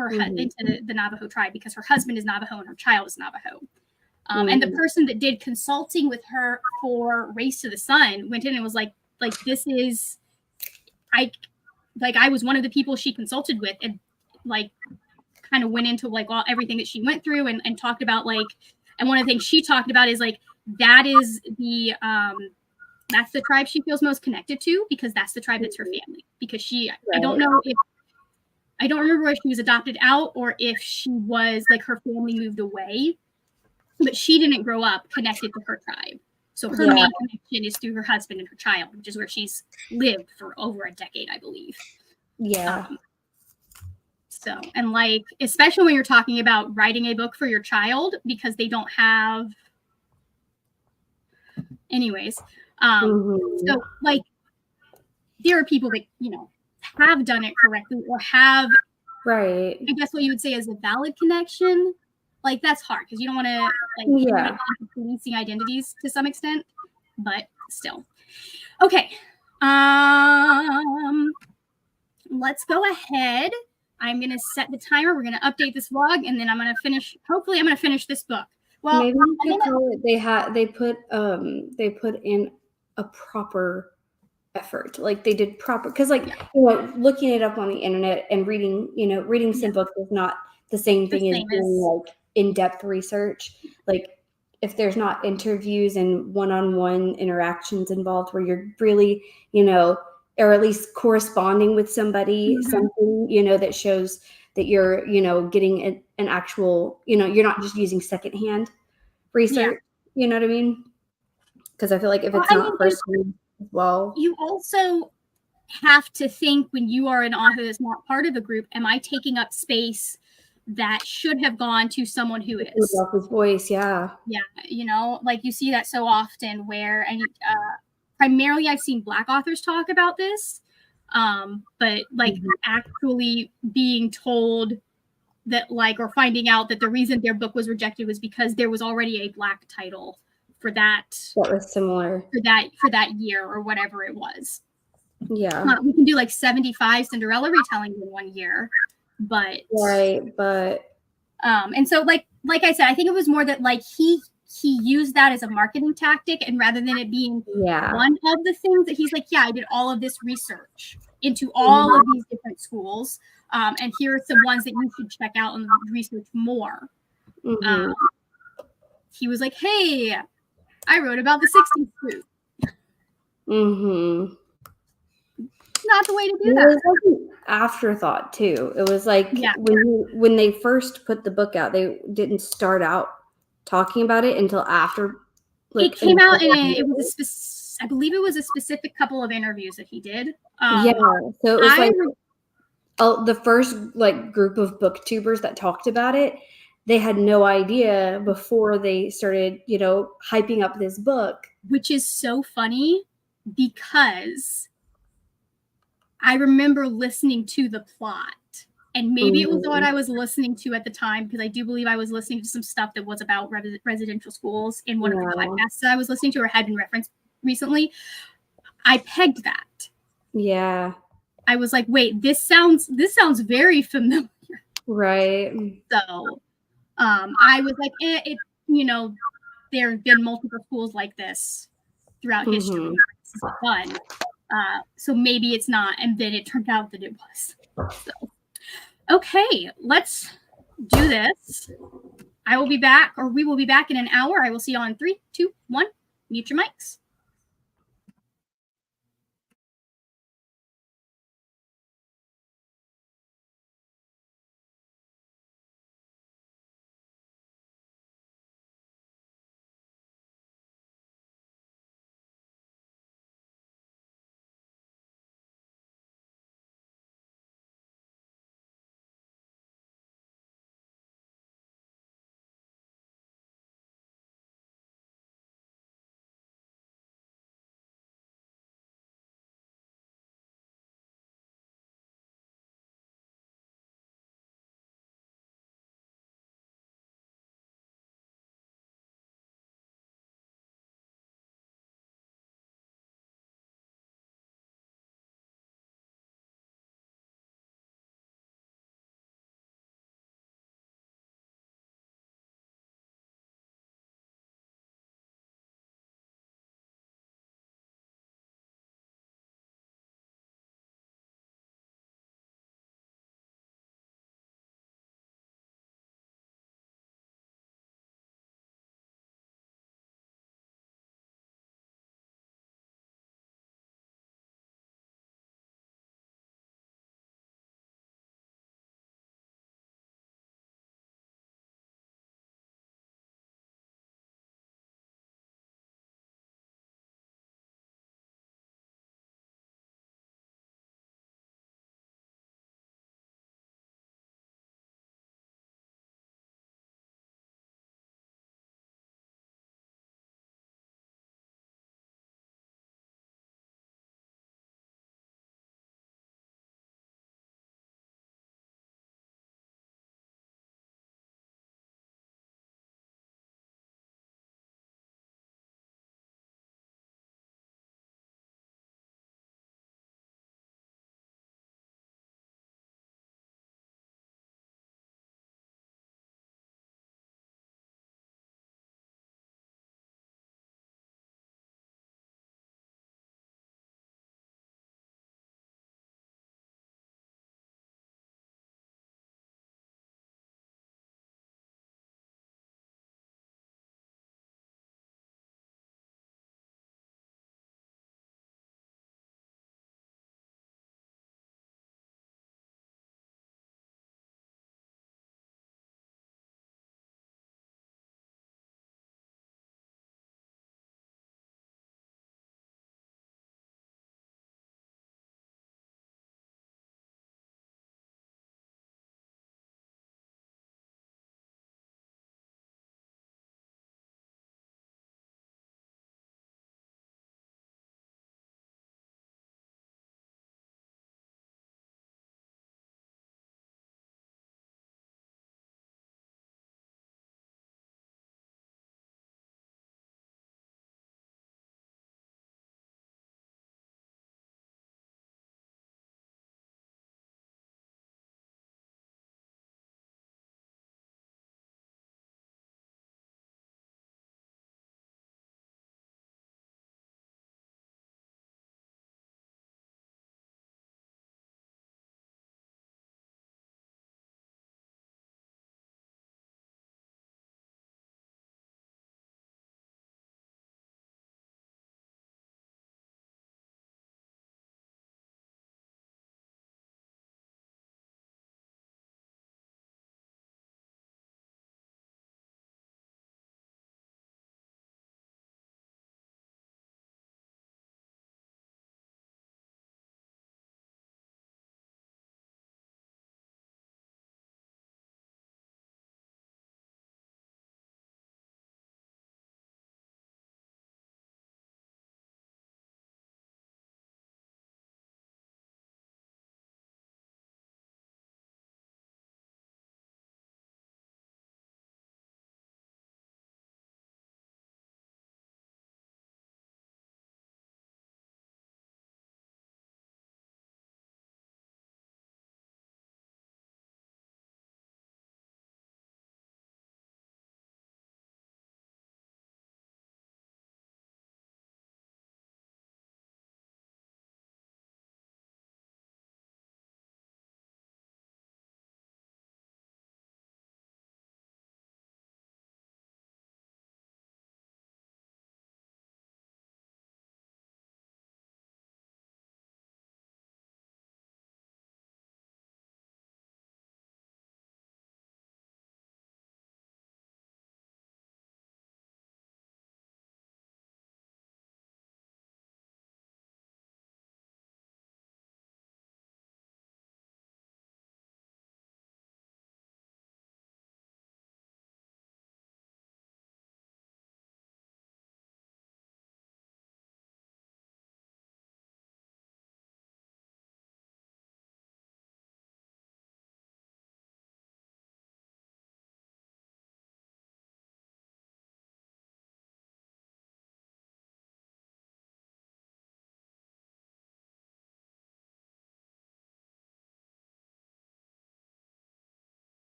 Speaker 1: into the Navajo tribe because her husband is Navajo and her child is Navajo. And the person that did consulting with her for Race to the Sun went in and was like this is, I was one of the people she consulted with, and kind of went into everything that she went through and talked about and one of the things she talked about is that is the that's the tribe she feels most connected to, because that's the tribe that's her family, because she I don't remember if she was adopted out or if she was her family moved away, but she didn't grow up connected to her tribe. So her main connection is through her husband and her child, which is where she's lived for over a decade, I believe.
Speaker 2: Yeah.
Speaker 1: So, and especially when you're talking about writing a book for your child, because they don't have, anyways. So there are people that, have done it correctly or have,
Speaker 2: right,
Speaker 1: I guess what you would say is a valid connection. That's hard because you don't want to policing identities to some extent, but still. Okay. Let's go ahead. I'm going to set the timer. We're going to update this vlog, and then I'm going to finish. Hopefully I'm going to finish this book. Well,
Speaker 2: maybe they put in a proper effort, they did proper, because looking it up on the internet and reading some books is not the same thing as doing in-depth research. If there's not interviews and one-on-one interactions involved where you're really or at least corresponding with somebody, something that shows that you're getting an actual you're not just using secondhand research. You know what I mean? Because I feel like if it's not personal,
Speaker 1: you also have to think, when you are an author that's not part of a group, am I taking up space that should have gone to someone who is?
Speaker 2: His voice, yeah.
Speaker 1: Yeah, you see that so often where, and primarily I've seen Black authors talk about this, but actually being told that or finding out that the reason their book was rejected was because there was already a Black title for that
Speaker 2: was similar
Speaker 1: for that year or whatever it was.
Speaker 2: Yeah.
Speaker 1: We can do like 75 Cinderella retellings in one year, but
Speaker 2: Right, but
Speaker 1: and so like I said, I think it was more that like he used that as a marketing tactic, and rather than it being
Speaker 2: yeah.
Speaker 1: one of the things that he's like, yeah, I did all of this research into all of these different schools, and here are some ones that you should check out and research more.
Speaker 2: Mhm.
Speaker 1: He was like, hey, I wrote about the 60s food.
Speaker 2: Mhm.
Speaker 1: Not the way to do
Speaker 2: It
Speaker 1: that.
Speaker 2: was like an afterthought too. It was like
Speaker 1: Yeah.
Speaker 2: when they first put the book out, they didn't start out talking about it until after.
Speaker 1: It came out and it was I believe it was a specific couple of interviews that he did.
Speaker 2: Yeah, so it was
Speaker 1: I
Speaker 2: like the first like group of booktubers that talked about it. They had no idea before they started, hyping up this book.
Speaker 1: which is so funny because I remember listening to the plot. And maybe it was what I was listening to at the time, because I do believe I was listening to some stuff that was about residential schools in one of the podcasts that I was listening to or had been referenced recently. I pegged that.
Speaker 2: Yeah.
Speaker 1: I was like, wait, this sounds very familiar.
Speaker 2: Right.
Speaker 1: So I was like, there have been multiple schools like this throughout history. This is fun. So maybe it's not. And then it turned out that it was. So, okay, let's do this. I will be back, or we will be back in an hour. I will see you on 3, 2, 1. Mute your mics.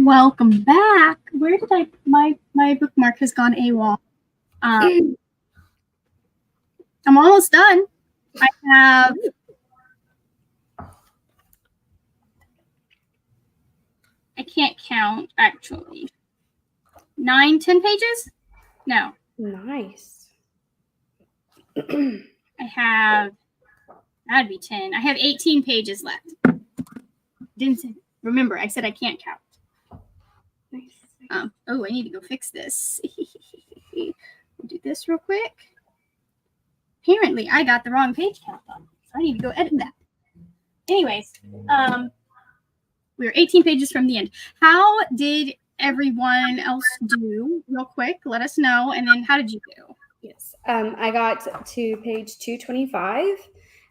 Speaker 1: Welcome back. Where did my bookmark has gone AWOL. I'm almost done. I have I can't count actually. 9, 10 pages? No.
Speaker 2: Nice.
Speaker 1: That'd be 10. I have 18 pages left. Remember, I said I can't count.
Speaker 2: Nice.
Speaker 1: Oh, I need to go fix this. We'll do this real quick. Apparently, I got the wrong page count on, so I need to go edit that. Anyways, we were 18 pages from the end. How did everyone else do? Real quick, let us know. And then how did you do?
Speaker 2: Yes. I got to page 225,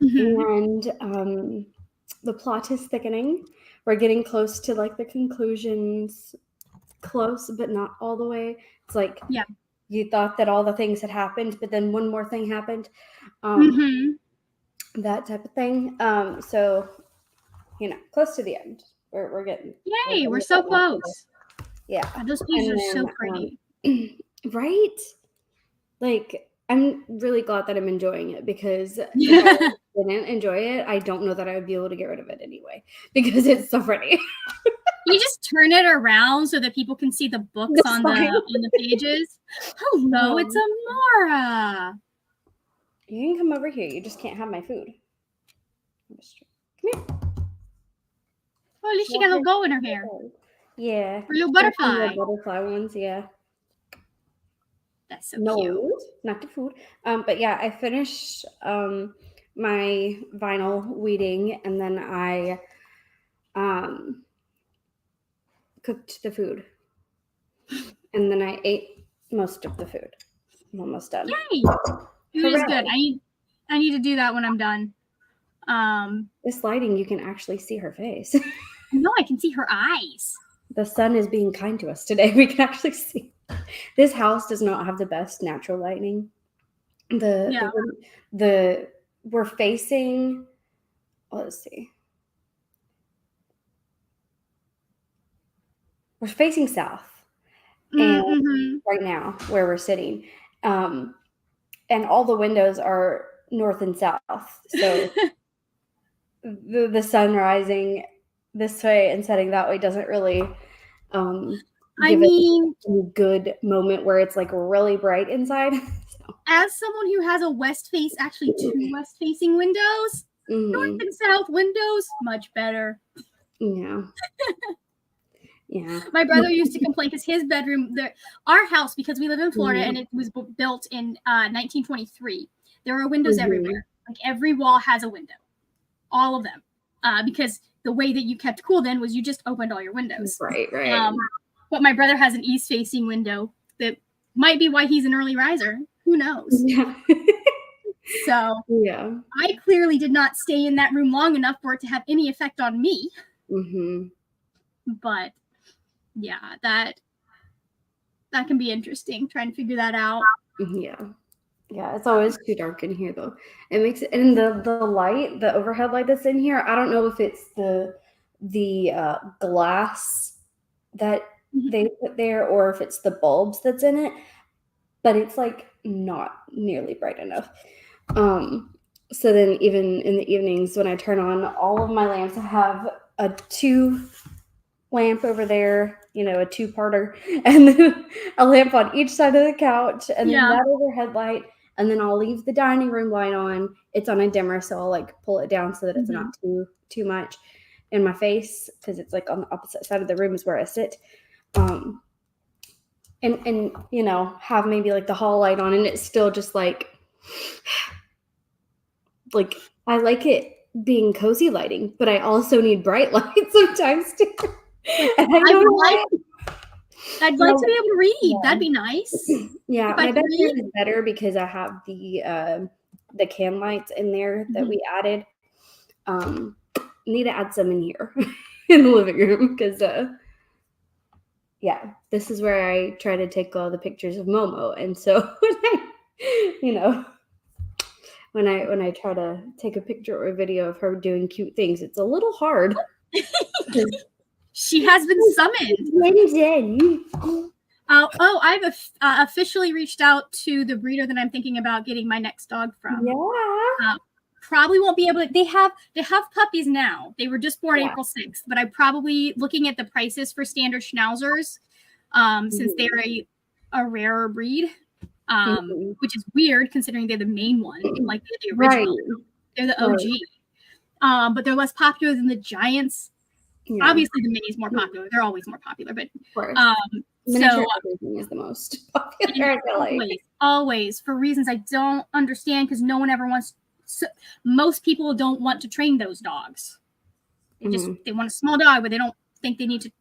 Speaker 2: and the plot is thickening. We're getting close to like the conclusions, close, but not all the way. It's like you thought that all the things had happened, but then one more thing happened. That type of thing. So, close to the end. We're getting.
Speaker 1: Yay! We're so close.
Speaker 2: Yeah.
Speaker 1: Those pages are so pretty.
Speaker 2: Right? Like, I'm really glad that I'm enjoying it, because if I didn't enjoy it, I don't know that I would be able to get rid of it anyway, because it's so pretty.
Speaker 1: You just turn it around so that people can see the books on the pages. Hello, it's Amora.
Speaker 2: You can come over here. You just can't have my food. Come here.
Speaker 1: Well, at least she got a little bow in her hair.
Speaker 2: Yeah.
Speaker 1: Her little butterfly.
Speaker 2: The butterfly ones, yeah.
Speaker 1: That's so cute.
Speaker 2: Not the food. But yeah, I finished my vinyl weeding, and then I cooked the food, and then I ate most of the food. I'm almost done.
Speaker 1: Yay! It was good. I need to do that when I'm done.
Speaker 2: This lighting, you can actually see her face.
Speaker 1: No, I can see her eyes.
Speaker 2: The sun is being kind to us today. We can actually see. This house does not have the best natural lighting. We're facing. Let's see. We're facing south, and right now where we're sitting, and all the windows are north and south. So the sun rising this way and setting that way doesn't really give it a good moment where it's like really bright inside. So.
Speaker 1: As someone who has actually 2 west-facing windows, north and south windows, much better.
Speaker 2: Yeah. Yeah.
Speaker 1: My brother used to complain because his bedroom, our house, because we live in Florida and it was built in 1923, there are windows everywhere. Like every wall has a window, all of them, because the way that you kept cool then was you just opened all your windows.
Speaker 2: Right.
Speaker 1: But my brother has an east-facing window that might be why he's an early riser. Who knows?
Speaker 2: Yeah.
Speaker 1: So
Speaker 2: yeah,
Speaker 1: I clearly did not stay in that room long enough for it to have any effect on me. But yeah, that can be interesting, trying to figure that out.
Speaker 2: Yeah, it's always too dark in here though. It makes it, and the light, the overhead light that's in here, I don't know if it's the glass that they put there or if it's the bulbs that's in it, but it's like not nearly bright enough. So then even in the evenings when I turn on all of my lamps, I have a 2 lamp over there, a 2-parter, and then a lamp on each side of the couch, and then that overhead light, and then I'll leave the dining room light on. It's on a dimmer, so I'll like pull it down so that it's not too much in my face, because it's like on the opposite side of the room is where I sit. And have maybe like the hall light on, and it's still just like I like it being cozy lighting, but I also need bright lights sometimes too. And
Speaker 1: I'd like to be able to read. Yeah. That'd be nice.
Speaker 2: Yeah, my bedroom is better because I have the can lights in there that we added. Need to add some in here in the living room because this is where I try to take all the pictures of Momo, and so when I try to take a picture or a video of her doing cute things, it's a little hard.
Speaker 1: She has been summoned.
Speaker 2: Linden.
Speaker 1: I've officially reached out to the breeder that I'm thinking about getting my next dog from.
Speaker 2: Yeah.
Speaker 1: Probably won't be able to. They have puppies now. They were just born
Speaker 2: Yeah.
Speaker 1: April 6th, but I probably looking at the prices for standard schnauzers, since they're a rarer breed, which is weird considering they're the main one, like they're the original.
Speaker 2: Right.
Speaker 1: They're the OG. But they're less popular than the giants.
Speaker 2: Yeah.
Speaker 1: Obviously, the mini's more popular. They're always more popular, but
Speaker 2: Of course.
Speaker 1: so
Speaker 2: Miniature everything is the most popular. I feel like.
Speaker 1: always for reasons I don't understand, because no one ever wants. Most people don't want to train those dogs. They want a small dog, but they don't think they need to.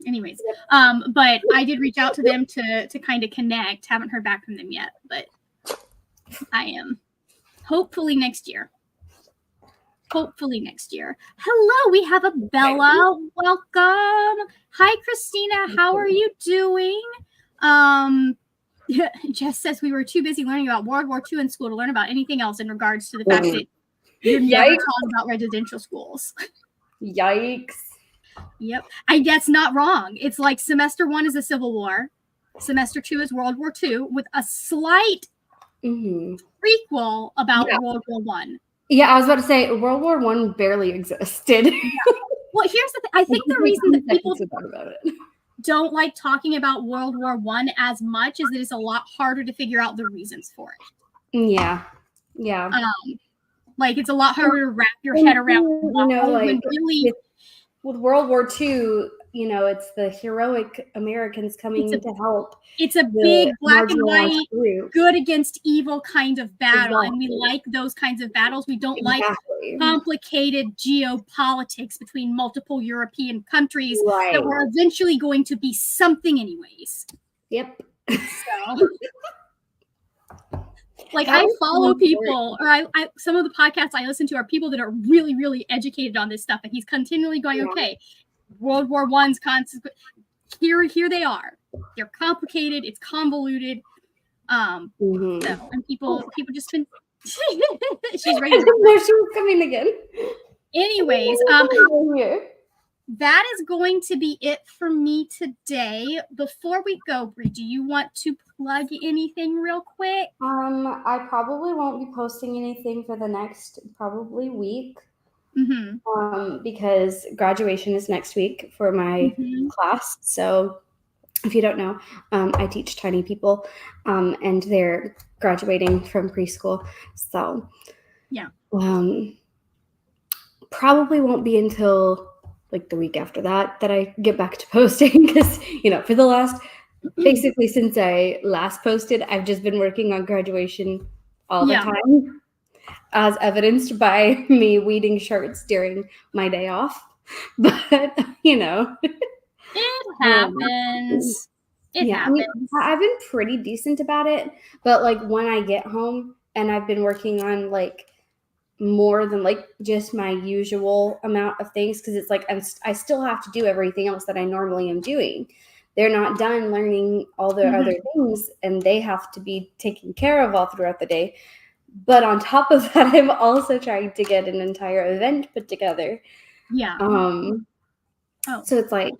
Speaker 1: Anyways, but I did reach out to them to kind of connect. Haven't heard back from them yet, but I am hopefully next year. Hello, we have a Bella. Welcome. Hi, Christina. How are you doing? Jess says we were too busy learning about World War II in school to learn about anything else in regards to the fact that you're never taught about residential schools.
Speaker 2: Yikes.
Speaker 1: Yep. That's not wrong. It's like semester 1 is a Civil War. Semester 2 is World War II with a slight prequel about World War I.
Speaker 2: Yeah, I was about to say World War I barely existed.
Speaker 1: Well, here's the thing. I think the reason that people
Speaker 2: about it.
Speaker 1: don't like talking about World War I as much is that it's a lot harder to figure out the reasons for it.
Speaker 2: Yeah.
Speaker 1: Like it's a lot harder to wrap your head around.
Speaker 2: With World War II, it's the heroic Americans coming to help.
Speaker 1: It's a big black and white, good against evil kind of battle. Exactly. And we like those kinds of battles. We don't like complicated geopolitics between multiple European countries that were eventually going to be something anyways.
Speaker 2: Yep.
Speaker 1: So, I follow people, or I some of the podcasts I listen to are people that are really, really educated on this stuff, and he's continually going, okay, World War I's consequence. Here they are. They're complicated. It's convoluted. So, and people just been. She's ready.
Speaker 2: No, she was coming again.
Speaker 1: Anyways, that is going to be it for me today. Before we go, Brie, do you want to plug anything real quick?
Speaker 2: I probably won't be posting anything for the next probably week. Because graduation is next week for my class. So if you don't know, I teach tiny people, and they're graduating from preschool. So probably won't be until the week after that I get back to posting, because for the last basically since I last posted, I've just been working on graduation all the time, as evidenced by me weeding shirts during my day off. But it
Speaker 1: happens. It happens.
Speaker 2: I've been pretty decent about it, but when I get home and I've been working on more than just my usual amount of things, because it's I still have to do everything else that I normally am doing. They're not done learning all their other things, and they have to be taken care of all throughout the day. But on top of that, I'm also trying to get an entire event put together. So it's by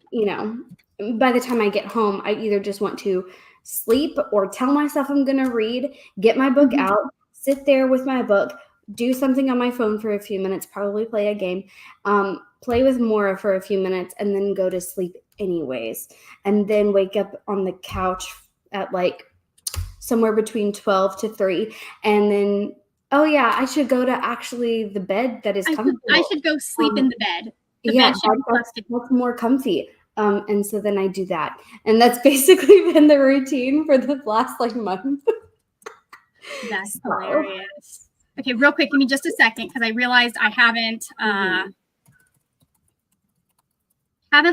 Speaker 2: the time I get home, I either just want to sleep or tell myself I'm going to read, get my book out, sit there with my book, do something on my phone for a few minutes, probably play a game, play with Mora for a few minutes, and then go to sleep anyways. And then wake up on the couch at somewhere between 12 to 3. And then, I should go to actually the bed that is comfortable.
Speaker 1: I should go sleep in the bed.
Speaker 2: That's more comfy. And so then I do that. And that's basically been the routine for the last month.
Speaker 1: That's hilarious. Okay, real quick, give me just a second, because I realized I haven't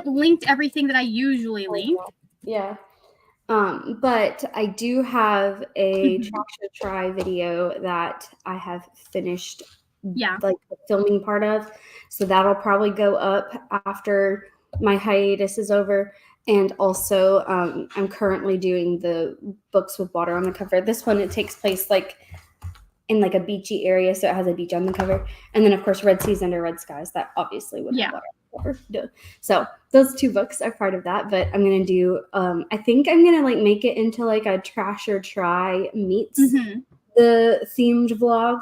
Speaker 1: linked everything that I usually link.
Speaker 2: Yeah. But I do have a try video that I have finished the filming part of. So that'll probably go up after my hiatus is over. And also I'm currently doing the books with water on the cover. This one, it takes place in a beachy area, so it has a beach on the cover. And then of course Red Seas Under Red Skies, that obviously would have water on the Flower. Duh. So those 2 books are part of that, but I'm gonna do I think I'm gonna like make it into like a trash or try meets the themed vlog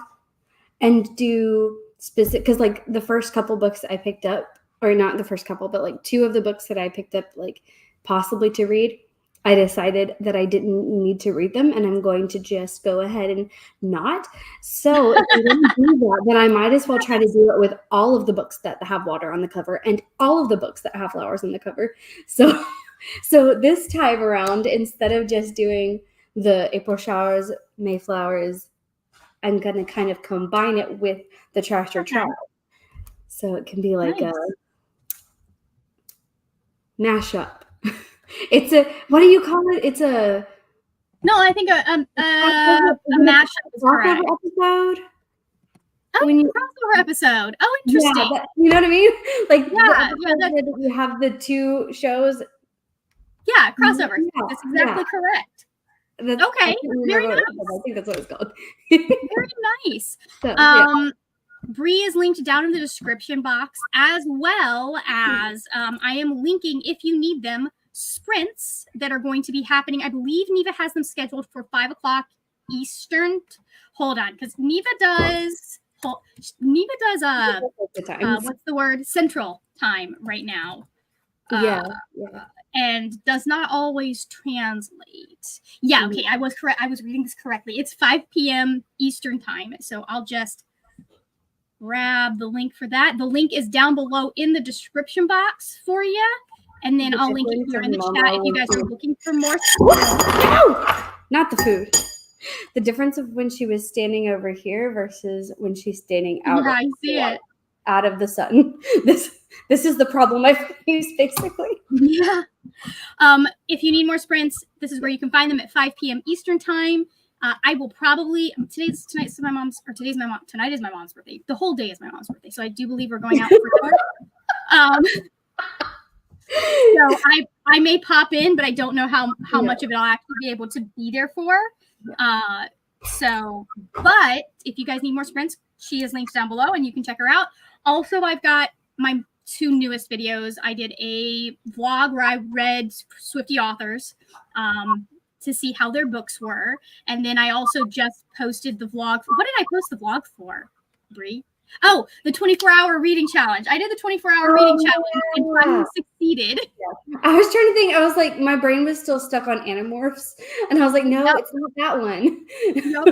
Speaker 2: and do specific, because like the first couple books I picked up, or not the first couple, but like 2 of the books that I picked up like possibly to read, I decided that I didn't need to read them, and I'm going to just go ahead and not. So if I didn't do that, then I might as well try to do it with all of the books that have water on the cover and all of the books that have flowers on the cover. So this time around, instead of just doing the April showers, Mayflowers, I'm going to kind of combine it with the trash or try. So it can be like a mashup. It's a, what do you call it? It's a...
Speaker 1: No, I think a mashup is correct.
Speaker 2: Episode?
Speaker 1: Oh, crossover episode. Oh, interesting.
Speaker 2: Yeah, you know what I mean? Like,
Speaker 1: you
Speaker 2: have the 2 shows.
Speaker 1: Yeah, crossover. Yeah, that's exactly correct. Okay, very nice.
Speaker 2: I think that's what it's called.
Speaker 1: Very nice. So, Bree is linked down in the description box, as well as I am linking, if you need them, sprints that are going to be happening. I believe Neva has them scheduled for 5 o'clock Eastern. Hold on, because Neva does what's the word? Central time right now. And does not always translate. Yeah, okay, I was correct. I was reading this correctly. It's 5 p.m. Eastern time. So I'll just grab the link for that. The link is down below in the description box for you. And then I'll link it here in the chat if you guys are looking for more.
Speaker 2: No! Not the food. The difference of when she was standing over here versus when she's standing out.
Speaker 1: Yeah, I see it.
Speaker 2: Out of the sun. This is the problem I face, basically.
Speaker 1: Yeah. If you need more sprints, this is where you can find them at 5 p.m. Eastern time. I tonight is my mom's birthday. The whole day is my mom's birthday. So I do believe we're going out for dinner. So I may pop in, but I don't know how much of it I'll actually be able to be there for. But if you guys need more sprints, she is linked down below and you can check her out. Also, I've got my 2 newest videos. I did a vlog where I read Swiftie authors to see how their books were. And then I also just posted the vlog. What did I post the vlog for, Bree? Oh, the 24-hour reading challenge. I did the 24-hour reading challenge and finally succeeded.
Speaker 2: Yeah. I was trying to think. I was like, my brain was still stuck on Animorphs. And I was like, no, it's not that one.
Speaker 1: No.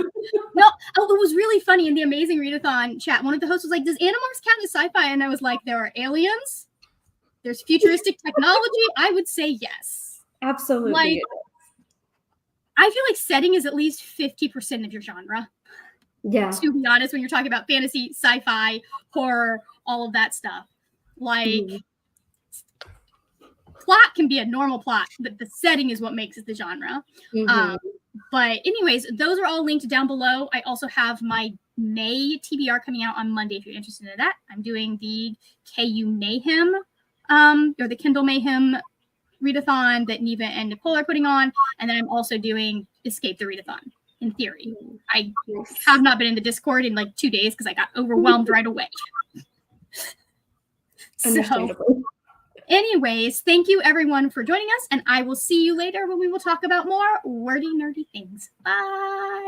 Speaker 1: Oh, it was really funny in the Amazing Readathon chat. One of the hosts was like, does Animorphs count as sci-fi? And I was like, there are aliens. There's futuristic technology. I would say yes.
Speaker 2: Absolutely.
Speaker 1: Like, I feel like setting is at least 50% of your genre.
Speaker 2: Yeah.
Speaker 1: To be honest, when you're talking about fantasy, sci-fi, horror, all of that stuff. Like, plot can be a normal plot, but the setting is what makes it the genre. But anyways, those are all linked down below. I also have my May TBR coming out on Monday if you're interested in that. I'm doing the KU Mayhem, or the Kindle Mayhem readathon that Neva and Nicole are putting on. And then I'm also doing Escape the Readathon. In theory, I have not been in the Discord in like 2 days because I got overwhelmed right away. So, anyways, thank you everyone for joining us, and I will see you later when we will talk about more wordy, nerdy things. Bye.